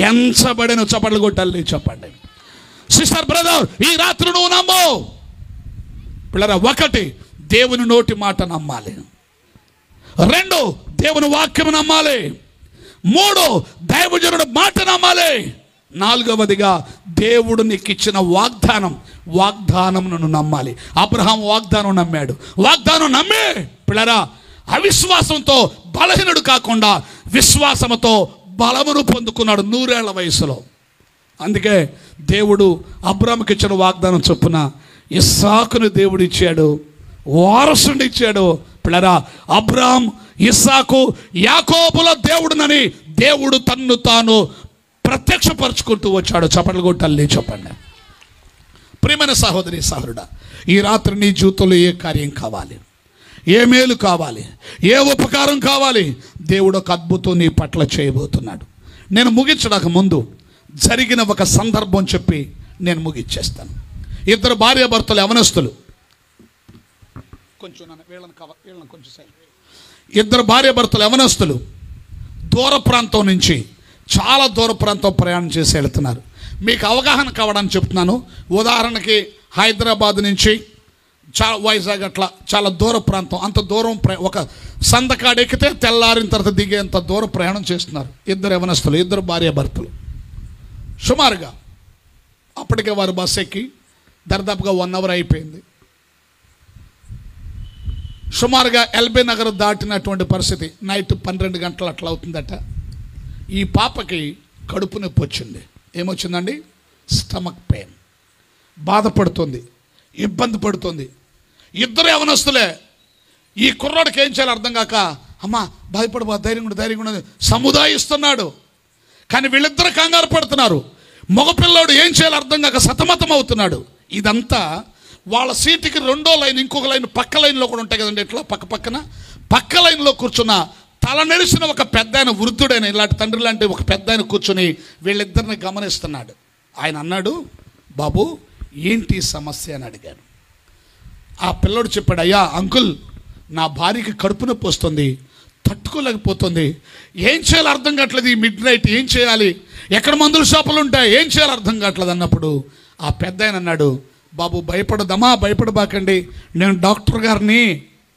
ఎంచబడెను. చప్పట్లు కొట్టాలి చెప్పండి. సిస్టర్, బ్రదర్, ఈ రాత్రి నువ్వు నమ్ము. పిల్లరా, 1 దేవుని నోటి మాట నమ్మాలి, 2 దేవుని వాక్యం నమ్మాలి, 3 దైవజనుడు మాట నమ్మాలి, 4వదిగా దేవుడు నీకు ఇచ్చిన వాగ్దానం నమ్మాలి. అబ్రహాం వాగ్దానం నమ్మాడు. వాగ్దానం నమ్మి పిల్లరా అవిశ్వాసంతో బలహీనుడు కాకుండా విశ్వాసంతో బలమును పొందుకున్నాడు 100 ఏళ్ల వయసులో. అందుకే దేవుడు అబ్రహాంకి ఇచ్చిన వాగ్దానం చొప్పున ఇస్సాకును దేవుడు ఇచ్చాడు, వారసుని ఇచ్చాడు. పిల్లరా, అబ్రహాం, ఇస్సాకు, యాకోబుల దేవుడునని దేవుడు తన్ను తాను ప్రత్యక్షపరుచుకుంటూ వచ్చాడు. చప్పట్లు కొట్టాలి చెప్పండి. ప్రియమైన సహోదరి సహోదరుడా, ఈ రాత్రి నీ జీవితంలో ఏ కార్యం కావాలి, ఏ మేలు కావాలి, ఏ ఉపకారం కావాలి, దేవుడు ఒక అద్భుతం నీ పట్ల చేయబోతున్నాడు. నేను ముగించడానికి ముందు జరిగిన ఒక సందర్భం చెప్పి నేను ముగించేస్తాను. 2 భార్యాభర్తలు యవనస్తులు, కొంచెం 2 భార్యాభర్తలు యవనస్తులు దూర ప్రాంతం నుంచి చాలా దూర ప్రాంతం ప్రయాణం చేసి వెళ్తున్నారు. మీకు అవగాహన కావడానికి చెప్తున్నాను. ఉదాహరణకి హైదరాబాద్ నుంచి వైజాగ్ అట్లా చాలా దూర ప్రాంతం, అంత దూరం ఒక సందకాడు ఎక్కితే తెల్లారిన తర్వాత దిగేంత దూర ప్రయాణం చేస్తున్నారు 2 యవనస్తులు, 2 భార్యాభర్తలు. సుమారుగా అప్పటికే వారు బస్సు ఎక్కి దర్దాపుగా 1 అవర్ అయిపోయింది. సుమారుగా ఎల్బీ నగర్ దాటినటువంటి పరిస్థితి. నైట్ 12 గంటలు అట్లా అవుతుందట. ఈ పాపకి కడుపు నొప్పి వచ్చింది. ఏమొచ్చిందండి? Stomach pain. బాధపడుతుంది, ఇబ్బంది పడుతుంది. 2 యవనస్తులే. ఈ కుర్రాడికి ఏం చేయాలో అర్థం కాక, అమ్మా భయపడబా, ధైర్యంగా సముదాయిస్తున్నాడు. కానీ వీళ్ళిద్దరు కంగారు పడుతున్నారు. మగపిల్లాడు ఏం చేయాలో అర్థం కాక సతమతం అవుతున్నాడు. ఇదంతా వాళ్ళ సీటుకి 2వ లైన్, ఇంకొక లైన్ పక్క లైన్లో కూడా ఉంటాయి కదండి, ఇట్లా పక్క లైన్లో కూర్చున్న తల నెలిసిన ఒక పెద్ద ఆయన, వృద్ధుడైన ఇలాంటి తండ్రి లాంటి ఒక పెద్ద ఆయన కూర్చొని వీళ్ళిద్దరిని గమనిస్తున్నాడు. ఆయన అన్నాడు, బాబు ఏంటి సమస్య అని అడిగాడు. ఆ పిల్లోడు చెప్పాడు, అయ్యా అంకుల్, నా భార్యకి కడుపు నొప్పి వస్తుంది, తట్టుకోలేకపోతుంది, ఏం చేయాలో అర్థం కావట్లేదు, ఈ మిడ్ నైట్ ఏం చేయాలి, ఎక్కడ మందుల షాపులు ఉంటాయి, ఏం చేయాలో అర్థం కావట్లేదు అన్నప్పుడు ఆ పెద్ద ఆయన అన్నాడు, బాబు భయపడదమ్మా, భయపడబాకండి, నేను డాక్టర్ గారిని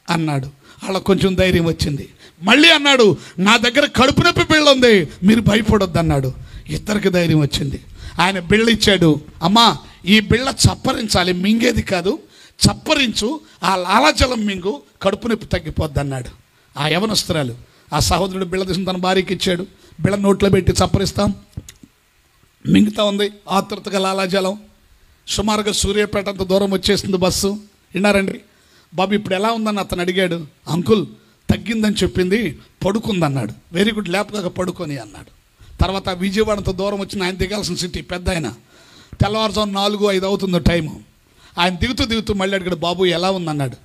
అన్నాడు. అలా కొంచెం ధైర్యం వచ్చింది. మళ్ళీ అన్నాడు, నా దగ్గర కడుపు నొప్పి పిల్ల ఉంది, మీరు భయపడొద్దు అన్నాడు. ఇద్దరికి ధైర్యం వచ్చింది. ఆయన బిళ్ళ ఇచ్చాడు. అమ్మా ఈ బిళ్ళ చప్పరించాలి, మింగేది కాదు, చప్పరించు, ఆ లాలాజలం మింగు, కడుపు నొప్పి తగ్గిపోద్ది అన్నాడు. ఆ యవనస్తురాలు ఆ సహోదరుడు బిళ్ళ తీసుకుని తన భార్యకి ఇచ్చాడు. బిళ్ళ నోట్లో పెట్టి చప్పరిస్తాం, మింగుతా ఉంది ఆతృతగా లాలాజలం. సుమారుగా సూర్యాపేట అంత దూరం వచ్చేసింది బస్సు. విన్నారండి? బాబు ఇప్పుడు ఎలా ఉందని అతను అడిగాడు. అంకుల్ తగ్గిందని చెప్పింది, పడుకుందన్నాడు. వెరీ గుడ్, లేపగా పడుకొని అన్నాడు. తర్వాత విజయవాడ అంత దూరం వచ్చిన ఆయన దిగాల్సిన సిటీ పెద్ద ఆయన. తెల్లవారుజాము 4-5 అవుతుందో టైము. ఆయన దిగుతూ మళ్ళీ అడిగాడు, బాబు ఎలా ఉందన్నాడు.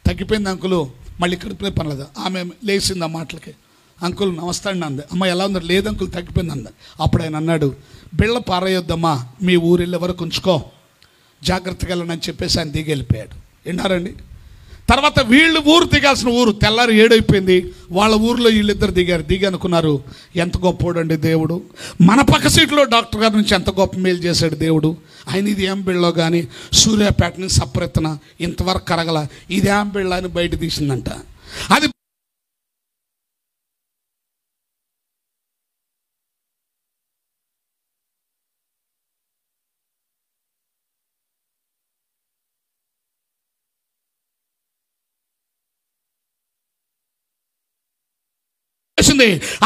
తగ్గిపోయింది అంకులు, మళ్ళీ కడుపునే పనలేదు. ఆమె లేచింది ఆ మాటలకి. అంకుల్ నమస్తే అండి అంది. అమ్మ ఎలా ఉందండి, లేదు అంకుల్ తగ్గిపోయింది అంది. అప్పుడు ఆయన అన్నాడు, బిళ్ళ పారేయొద్దమ్మా, మీ ఊరు వెళ్ళే వరకు ఉంచుకో, జాగ్రత్తగా వెళ్ళనని చెప్పేసి ఆయన దిగి వెళ్ళిపోయాడు. విన్నారండి? తర్వాత వీళ్ళు ఊరు దిగాల్సిన ఊరు తెల్లారి 7 అయిపోయింది. వాళ్ళ ఊరిలో వీళ్ళిద్దరు దిగి అనుకున్నారు, ఎంత గొప్పోడండి దేవుడు, మన పక్క సీట్లో డాక్టర్ గారి నుంచి ఎంత గొప్ప మేలు చేశాడు దేవుడు. ఆయన ఇది ఏం బిళ్ళో కానీ సూర్యాపేట నుంచి సప్రెత్తన ఇంతవరకు కరగల, ఇది ఏం బిళ్ళ అని బయట తీసిందంట. అది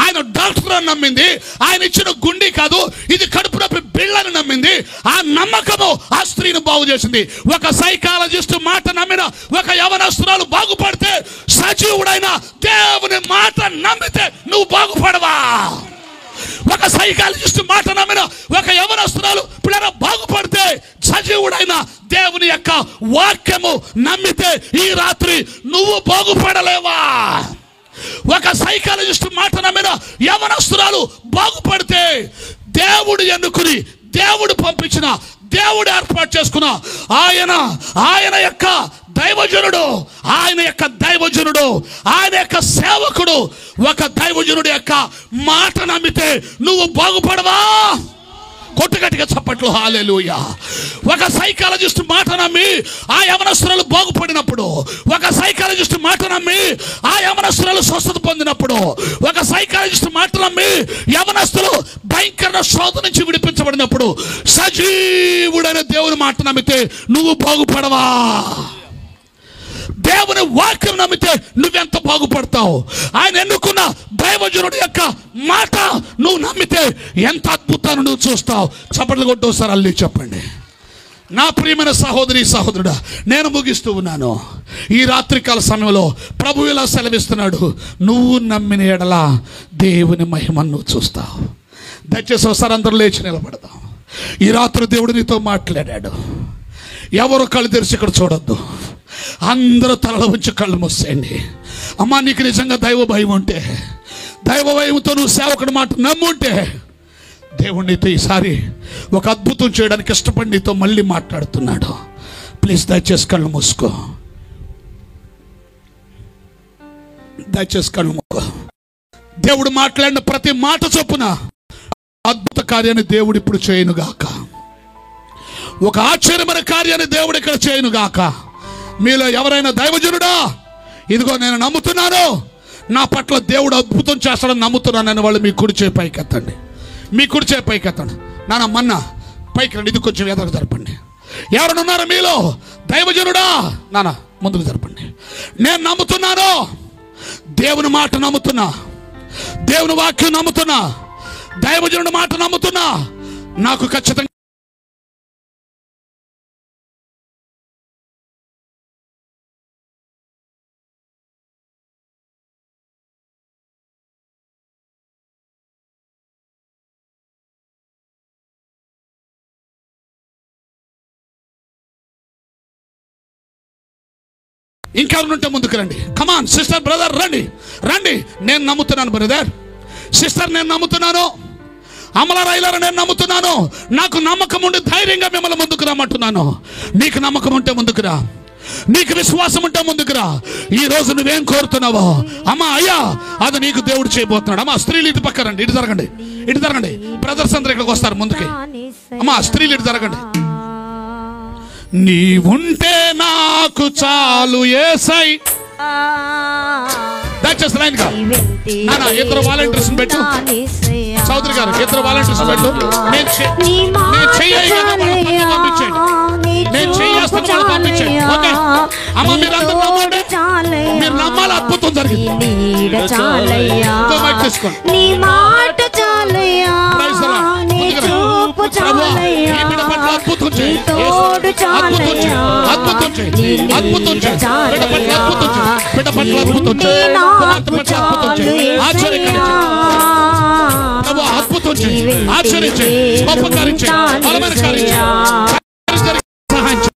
ఆయన డాక్టర్ అని నమ్మింది. ఆయన ఇచ్చిన గుండి కాదు, ఇది కడుపు నొప్పి బిళ్ళని నమ్మింది. ఆ నమ్మకము ఆ స్త్రీని బాగు చేసింది. ఒక సైకాలజిస్ట్ మాట నమ్మిన ఒక యవనస్తురాలు బాగుపడితే, సజీవుడైన దేవుని మాట నమ్మితే నువ్వు బాగుపడవా? ఒక సైకాలజిస్ట్ మాట నమ్మిన ఒక యవనస్తురాలు పిల్లల బాగుపడితే, సజీవుడైన దేవుని యొక్క వాక్యము నమ్మితే ఈ రాత్రి నువ్వు బాగుపడలేవా? ఒక సైకాలజిస్ట్ మాట నమ్మిన యవనస్తురాలు బాగుపడితే, దేవుడు ఎన్నుకుని, దేవుడు పంపించిన, దేవుడు ఏర్పాటు చేసుకున్న ఆయన యొక్క దైవజనుడు, ఆయన యొక్క సేవకుడు, ఒక దైవజనుడు యొక్క మాట నమ్మితే నువ్వు బాగుపడవా? కొట్టుగట్టిగా చప్పట్లు హల్లెలూయా. ఒక సైకాలజిస్ట్ మాట నమ్మి ఆ యవనస్తురాలు బాగుపడినప్పుడు, ఒక సైకాలజిస్ట్ మాట నమ్మి ఆ యవనస్తురాలు స్వస్థత పొందినప్పుడు, ఒక సైకాలజిస్ట్ మాట నమ్మి యవనస్తులు భయంకర శోధన నుంచి విడిపించబడినప్పుడు, సజీవుడైన దేవుని మాట నమ్మితే నువ్వు బాగుపడవా? దేవుని వాక్యం నమ్మితే నువ్వెంత బాగుపడతావు? ఆయన ఎన్నుకున్న దైవజనుడి యొక్క మాట నువ్వు నమ్మితే ఎంత అద్భుతాన్ని నువ్వు చూస్తావు. చప్పట్లు కొట్టు ఒకసారి అల్లి చెప్పండి. నా ప్రియమైన సహోదరి సహోదరుడా, నేను ముగిస్తూ ఉన్నాను. ఈ రాత్రికాల సమయంలో ప్రభు ఇలా సెలవిస్తున్నాడు, నువ్వు నమ్మిన ఎడల దేవుని మహిమను నువ్వు చూస్తావు. దయచేసి ఒకసారి అందరూ లేచి నిలబడదాం. ఈ రాత్రి దేవుడు నీతో మాట్లాడాడు. ఎవరు కళ్ళు తెరిచి ఇక్కడ చూడొద్దు, అందరూ తలలో ఉంచి కళ్ళు మూసేయండి. అమ్మా నీకు నిజంగా దైవ భయం ఉంటే, దైవ భయంతో నువ్వు సేవకుడి మాట నమ్ముంటే, దేవుడు నీతో ఈసారి ఒక అద్భుతం చేయడానికి ఇష్టపడి నీతో మళ్ళీ మాట్లాడుతున్నాడు. ప్లీజ్ దయచేసి కళ్ళు మూసుకో, దయచేసి కళ్ళు మూసుకో. దేవుడు మాట్లాడిన ప్రతి మాట చొప్పున అద్భుత కార్యాన్ని దేవుడు ఇప్పుడు చేయనుగాక. ఒక ఆశ్చర్యమైన కార్యాన్ని దేవుడు ఇక్కడ చేయనుగాక. మీలో ఎవరైనా దైవజనుడా, ఇదిగో నేను నమ్ముతున్నాను, నా పట్ల దేవుడు అద్భుతం చేస్తాడని నమ్ముతున్నాను అని వాళ్ళు మీ కుడి చేయి పైకి ఎత్తండి. మీ కుడి చేయి పైకి ఎత్తండి. నాన్న మన్న పైకి రండి, ఇది కొంచెం ఎదురు జరపండి. ఎవరైనా ఉన్నారా మీలో దైవజనుడా? నాన్న ముందుకు జరపండి. నేను నమ్ముతున్నాను, దేవుని మాట నమ్ముతున్నా, దేవుని వాక్యం నమ్ముతున్నా, దైవజనుడి మాట నమ్ముతున్నా. నాకు ఖచ్చితంగా ఇంకెవరుంటే ముందుకు రండి. కమాన్ సిస్టర్, బ్రదర్ రండి, రండి. నేను నమ్ముతున్నాను బ్రదర్, సిస్టర్ నేను నమ్ముతున్నాను, అమల రైలర్ నేను నమ్ముతున్నాను. నాకు నమ్మకం ఉండి ధైర్యంగా మిమ్మల్ని ముందుకు రమ్మంటున్నాను. నీకు నమ్మకం ఉంటే ముందుకు రా, నీకు విశ్వాసం ఉంటే ముందుకు రా. ఈ రోజు నువ్వేం కోరుతున్నావో అమ్మా అయ్యా అది నీకు దేవుడు చేయబోతున్నాడు. అమ్మా స్త్రీలు ఇటు పక్క రండి, ఇటు జరగండి, ఇటు జరగండి. బ్రదర్స్ అందరూ ఇక్కడికి వస్తారు ముందుకి. అమ్మా స్త్రీలు ఇటు జరగండి. నీవుంటే నాకు చాలు యేసై. దయచేసి లైన్ గా ఇద్దరు వాలంటీర్స్ పెట్టు. చౌదరి గారు ఇద్దరు వాలంటీర్స్ వెళ్ళు. నేను చేయేస్తాను, వాళ్ళు పంపించండి. ఓకే అమ్మ, మీరు అందరూ నమ్మండి, మీరు నమ్మాలి. అద్భుతం జరిగింది. తీసుకోండి. అద్భుతం చేయి, అద్భుతం చేయి, అద్భుతం చేయి, అద్భుతం చేయి. బిడ్డ పట్ల అద్భుతం చేయి, బిడ్డ పట్ల అద్భుతం చేయి, అద్భుతం చేయి, ఆశ్చర్యకరం ప్రభు, అద్భుతం చేయి, ఆశ్చర్యం చేయి, గొప్ప కార్యం చేయి, బలమైన కార్యం చేయి, సహాయం చేయి,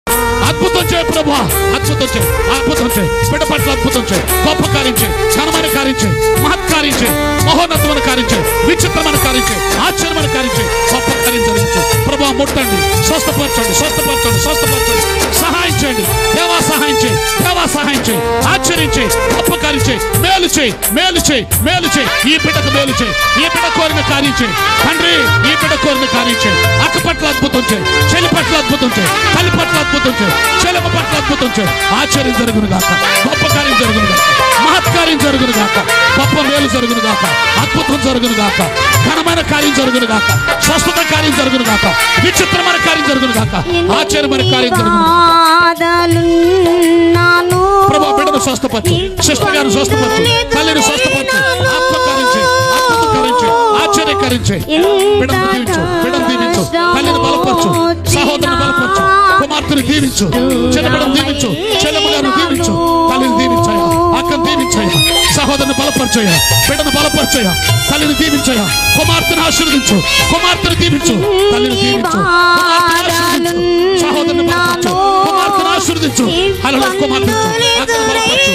అద్భుతం చేయి ప్రభు, అద్భుతం చేయి, అద్భుతం చేయి, బిడ్డ పట్ల అద్భుతం చేయి, గొప్ప కార్యం చేయి, ఘనమైన కార్యం చేయి, మహత్కార్యం చేయి, మహోన్నతమైన కార్యం చేయి, విచిత్రమైన కార్యం చేయి, ఆశ్చర్యమైన కార్యం చేయి, గొప్ప కార్యం జరిగించు ప్రభు. ముట్టండి, స్వస్థపరచండి, స్వస్థపరచండి, స్వస్థపరచండి, సహాయం చేయండి దేవా, సహాయం చేయి దేవా, సహాయం చేయి, ఆశ్చర్యం చేయి, గొప్ప కార్యం చేయి, మేలు చేయి, మేలు చేయి, మేలు చేయి. ఈ బిడ్డకు మేలు చేయి, ఈ బిడ్డ కోరిన కార్యం చేయి తండ్రి, ఈ బిడ్డ కోరిన కార్యం చేయి. అక్క పట్ల అద్భుతం చేయి, చెల్లి పట్ల అద్భుతం చేయి, తల్లి పట్ల అద్భుతం చేయి, చెల్లెమ్మ పట్ల అద్భుతం చేయి. ఆశ్చర్యం జరుగును గాక, గొప్ప కార్యం జరుగును గాక, మహత్కార్యం జరుగును గాక, గొప్ప మేలు జరుగును గాక, అద్భుతం జరుగును గాక, ఘనమైన కార్యం జరుగును గాక, స్వస్థత కార్యం జరుగును గాక, విచిత్రమైన కార్యం జరుగును గాక, ఆశ్చర్యమైన కార్యం జరుగును గాక. ప్రభు బిడ్డను స్వస్థపరచు, సిస్టర్ గారిని స్వస్థపరచు, తల్లిని స్వస్థపరచు, ఆత్మకార్యం చేయి, అద్భుతకార్యం చేయి, ఆశ్చర్యకార్యం చేయి. బిడ్డను దీవించు, బిడ్డను దీవించు, తల్లిని బలపరచు, సహోదరుని బలపరచు, కుమార్తెను దీవించు, చిన్నబిడ్డను దీవించు, చెల్లెమ్మ గారిని దీవించు, తల్లిని దీవించయ్యా, అక్కను దీవించయ్యా, సహోదరుని బలపరచయ్యా, బిడ్డను బలపరచయ్యా, తల్లిని దీవించయ్యా, కుమార్తెను ఆశీర్వదించు, కుమార్తెను దీవించు, తల్లిని దీవించు, సహోదరుని బలపరచు, కుమార్తెను ఆశీర్వదించు, హల్లెలూయా, కుమార్తెను అక్కను బలపరచు,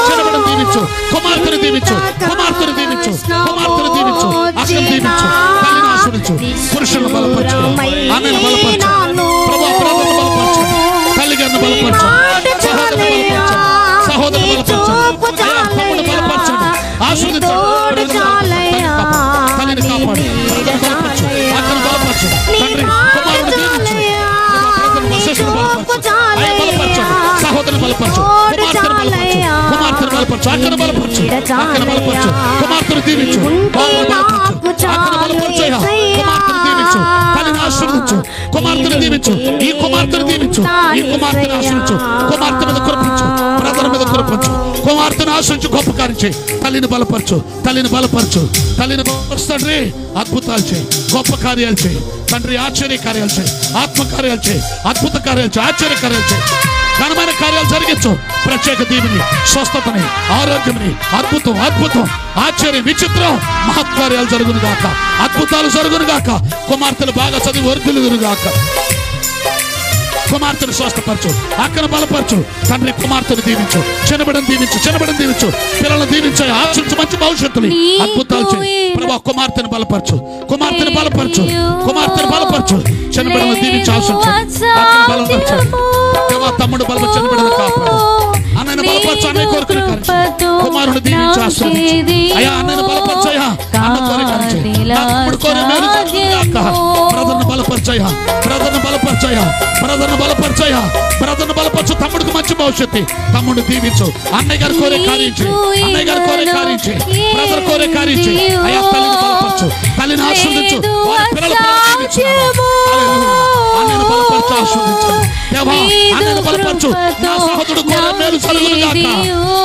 చిన్నబిడ్డను దీవించు, కుమార్తెను దీవించు, కుమార్తెను దీవించు, కుమార్తెను దీవించు, అక్కను దీవించు, తల్లిని ఆశీర్వదించు, పురుషులను బలపరచు, ఆమెను బలపరచు, ప్రభు బ్రదర్ను బలపరచు, తల్లి గారిని బలపరచు, సహోదరుని బలపరచు, సహోదరుని బలపరచు, తమ్ముడు బలపరచండి, ఆశీర్వదించండి, తల్లిని కాపాడు, బ్రదర్ని బలపరచు, అక్కను బలపరచు, తండ్రి కుమారుని దీవించు, శిష్యుని బలపరచు, ఆయన బలపరచండి, సహోదరుని బలపరచు, కుమార్తెను బలపరచు, కుమార్తెను బలపరచు, అక్కను బలపరచు, అక్కను బలపరచు, కుమార్తెను దీవించు, అక్కను బలపరచు, కుమార్తెను దీవించు, తల్లిని ఆశీర్వదించు, కుమార్తెను దీవించు, ఈ కుమార్తెను దీవించు, ఈ కుమార్తెను ఆశీర్వించు, కుమార్తె మీద కురిపించు, బ్రదర్ మీద కురిపించు, కుమార్తెను ఆశీర్వించు, గొప్ప కార్యం చేయి, తల్లిని బలపరచు, తల్లిని బలపరచు, తల్లిని బలపరచు తండ్రి, అద్భుతాలు చేయి, గొప్ప కార్యాలు చేయి తండ్రి, ఆశ్చర్య కార్యాలు చేయి, ఆత్మ కార్యాలు చేయి, అద్భుత కార్యాలు చేయి, ఆశ్చర్య కార్యాలు చేయి, ఘనమైన కార్యాలు జరిగించు. ప్రత్యేక దీవిని, స్వస్థతని, ఆరోగ్యమని, అద్భుతం, అద్భుతం, ఆశ్చర్యం, విచిత్రం, మహత్కార్యాలు జరుగును గాక, అద్భుతాలు జరుగును గాక, కుమార్తెలు బాగా చదివి వర్ధిల్లుదురు గాక, కుమార్తెను స్వస్థపరచు, అక్కను బలపరచు తండ్రి, కుమార్తెను దీవించు, చిన్నబిడ్డను దీవించు, చిన్నబిడ్డను దీవించు, పిల్లలను దీవించు, ఆశించు, మంచి భవిష్యత్తుని, అద్భుతాలు చేయి ప్రభా. కుమార్తెను బలపరచు, కుమార్తెను బలపరచు, కుమార్తెను బలపరచు, చిన్నబిడ్డను దీవించి ఆశించు, అక్కను బలపరచు, తమ్ముడు బలపరచు, చిన్నబిడ్డను కాపాడు, అన్నను బలపరచు, అన్నయ్య కోరికలు కారించు, కుమారుని దీవించి ఆశీర్వదించు, అయ్యా అన్నను బలపరచయ్యా, అన్న కోరిక కారించు, తమ్ముడు కోరే మేలు జరుగుగాక, బ్రదర్ను బలపరచయ్యా, బ్రదర్ను బలపరచయ్యా, బ్రదర్ను బలపరచయ్యా, బ్రదర్ను బలపరచు, తమ్ముడికి మంచి భవిష్యత్తు, తమ్ముడు దీవించు, అన్నయ్య గారు కోరే కార్యం చేయి, అన్నయ్య గారు కోరే కార్యం చేయి, బ్రదర్ కోరే కార్యం చేయి, అయ్యా తల్లిని బలపరచు, తల్లిని ఆశీర్వదించు, వారి పిల్లలు అన్నయ్యను బలపరచు, ఆశీర్వదించండి దేవా, అన్నయ్యను బలపరచు, నా సహోదరుడు కోరే మేలు జరుగును గాక,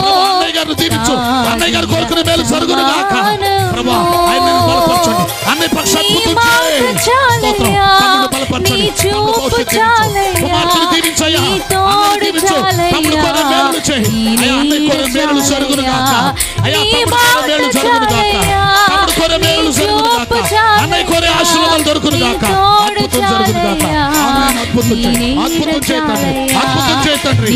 ప్రభా అన్నయ్య గారిని దీవించు, అన్నయ్య గారు కోరుకునే మేలు జరుగును గాక, ప్రభా ఆయనను బలపరచండి, అన్నయ్య పక్ష అద్భుతం చేయి, స్తోత్రం, తమ్ముడు బలపరచండి, తమ్ముడు భవిష్యత్తు దీవించు, కుమార్తెను దీవించయ్యా, అన్నయ్య దీవించు, తమ్ముడు కోరే మేలు చేయి, అయ్యా అన్నయ్య కోరే మేలు జరుగును గాక, అయ్యా తమ్ముడు కోరే మేలు జరుగును గాక, తమ్ముడు కోరే మేలు జరుగును గాక, అన్నయ్య కోరే ఆశీర్వాదాలు దొరుకును గాక, అద్భుతం జరుగును గాక, ఆమేన్. అద్భుతం చేయి, అద్భుతం చేయి తండ్రి, అద్భుతం చేయి తండ్రి,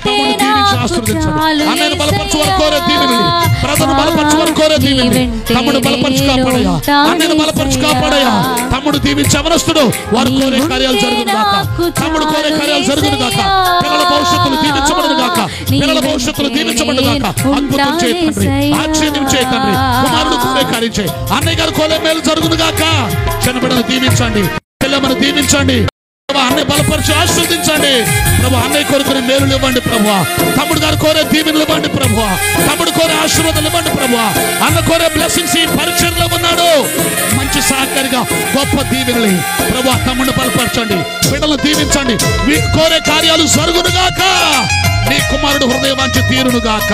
తమ్ముడు దీవించి ఆశీర్వదించండి, అన్నయ్యను బలపరచు, వారు కోరే దీవెనలు, బ్రదర్ను బలపరచు, వారు కోరే దీవెనలు, తమ్ముడు బలపరచు కాపాడయ్యా, అన్నయ్యను బలపరచు కాపాడయ్యా, తమ్ముడు దీవించి అవనస్తుడు, వారు కోరే కార్యాలు జరుగును గాక, తమ్ముడు కోరే కార్యాలు జరుగును గాక, పిల్లల భవిష్యత్తులు దీవించబడును గాక, పిల్లల భవిష్యత్తులు దీవించబడును గాక, అద్భుతం చేయి తండ్రి, ఆశ్చర్యం చేయి తండ్రి, కుమారుడు కోరే కార్యం చేయి, అన్నయ్య గారు కోరే మేలు జరుగును గాక, చిన్నబిడ్డను దీవించండి, పిల్లలను దీవించండి, అన్నయ్య బలపరిచి ఆశీర్వదించండి ప్రభు. అన్నయ్య కొరకు మేలులు ఇవ్వండి ప్రభు. తమ్ముడు గారు కోరే దీవెనలు ఇవ్వండి ప్రభు. తమ్ముడు కోరే ఆశీర్వాదాలు ఇవ్వండి ప్రభు. అన్న కోరే బ్లెస్సింగ్స్ ఈ పరిచయంలో ఉన్నాడు. మంచి సహకారిగా గొప్ప దీవెనలు ప్రభు. తమ్ముడిని బలపరచండి, బిడ్డలను దీవించండి. వీరు కోరే కార్యాలు జరుగునుగాక. నీ కుమారుడు హృదయవాంఛ తీరునుగాక.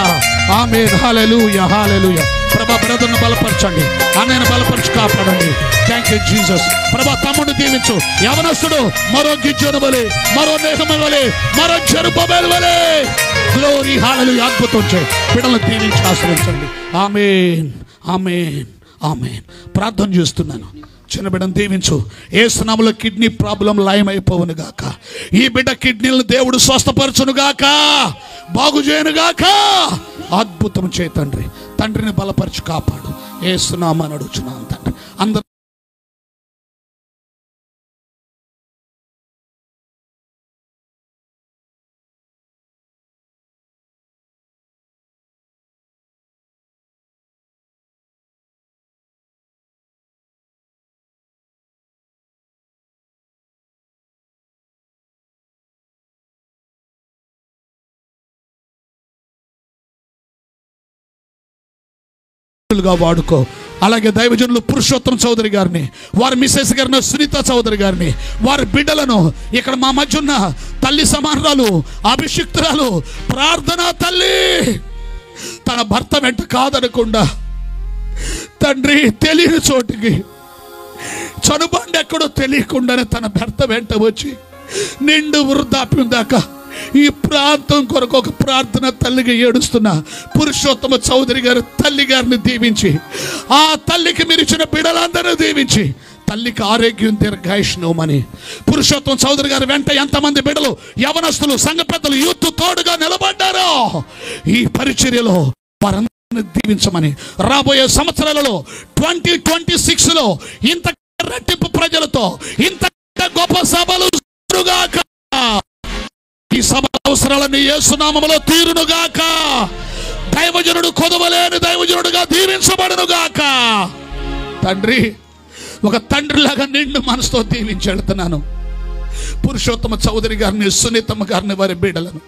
ఆమేన్. హల్లెలూయా, హల్లెలూయా. ప్రభా బ్రదర్ను బలపరచండి, అన్నయ్యను బలపరచు కాపాడండి. Thank you Jesus. ప్రభా తమ్ముడిని దీవించు. యవనస్తుడు మరో గిజ్జను వలె, మరో మేఘము వలె, మరో జెరుబ్బయలు వలె. గ్లోరీ, హల్లెలూయా. అద్భుతం చేయి. బిడ్డలను దీవించి ఆశీర్వదించండి. ఆమేన్, ఆమేన్, ఆమేన్. ప్రార్థన చేస్తున్నాను. చిన్న బిడ్డను దీవించు. యేసు నామములో కిడ్నీ ప్రాబ్లం లయమైపోవును గాక. ఈ బిడ్డ కిడ్నీలను దేవుడు స్వస్థపరచును గాక, బాగు చేయను గాక. అద్భుతం చేయి తండ్రి. తండ్రిని బలపరచు కాపాడు. యేసు నామమున అడుగుచున్నాను తండ్రి. అందరూ వాడుకో. అలాగే దైవజనులు పురుషోత్తమ చౌదరి గారిని, వారి మిస్సెస్ గారిని, సునీత చౌదరి గారిని, వారి బిడ్డలను, ఇక్కడ మా మధ్య ఉన్న తల్లి సమానురాలు, అభిషిక్తురాలు, ప్రార్థనా తల్లి, తన భర్త వెంట కాదనకుండా తండ్రి తెలియని చోటికి చనుబండి ఎక్కడో తెలియకుండానే తన భర్త వెంట వచ్చి నిండు వృద్ధాప్యం దాకా ఈ ప్రాంతం కొరకు ఒక ప్రార్థన తల్లిగా ఏడుస్తున్న పురుషోత్తమ చౌదరి గారు తల్లి గారిని దీవించి, ఆ తల్లికి మీరు ఇచ్చిన బిడ్డలందరూ దీవించి, తల్లికి ఆరోగ్యం దీర్ఘాయుష్మని. పురుషోత్తమ చౌదరి గారు వెంట ఎంతమంది బిడ్డలు, యవనస్తులు, సంఘ పెద్దలు, యూత్ తోడుగా నిలబడ్డారో ఈ పరిచర్యలో వారందరిని దీవించమని. రాబోయే సంవత్సరాలలో 2026లో ఇంత రెట్టింపు ప్రజలతో ఇంత గొప్ప సభలు జరుగుగాక. ఈ సభ అవసరాలన్నీ యేసు నామములో తీరునుగాక. దైవజనుడు కొదవలేని దైవజనుడుగా దీవించబడునుగాక. తండ్రి, ఒక తండ్రిలాగా నిండు మనసుతో దీవించి వెళ్తున్నాను. పురుషోత్తమ చౌదరి గారిని, సునీతమ్మ గారిని, వారి బిడ్డలను,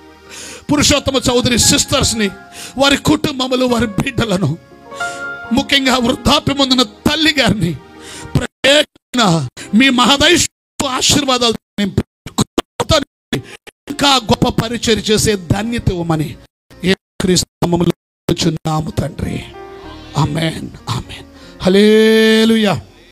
పురుషోత్తమ చౌదరి సిస్టర్స్ని, వారి కుటుంబములు, వారి బిడ్డలను, ముఖ్యంగా వృద్ధాప్యముందున తల్లి గారిని ప్రత్యేకంగా మీ మహదైష్ ఆశీర్వాదాలు ఇంకా గొప్ప పరిచర్య చేసే ధన్యత ఇవ్వమని యేసుక్రీస్తు నామములో అడుగుచున్నాము తండ్రి. ఆమేన్, ఆమేన్. హల్లెలూయా.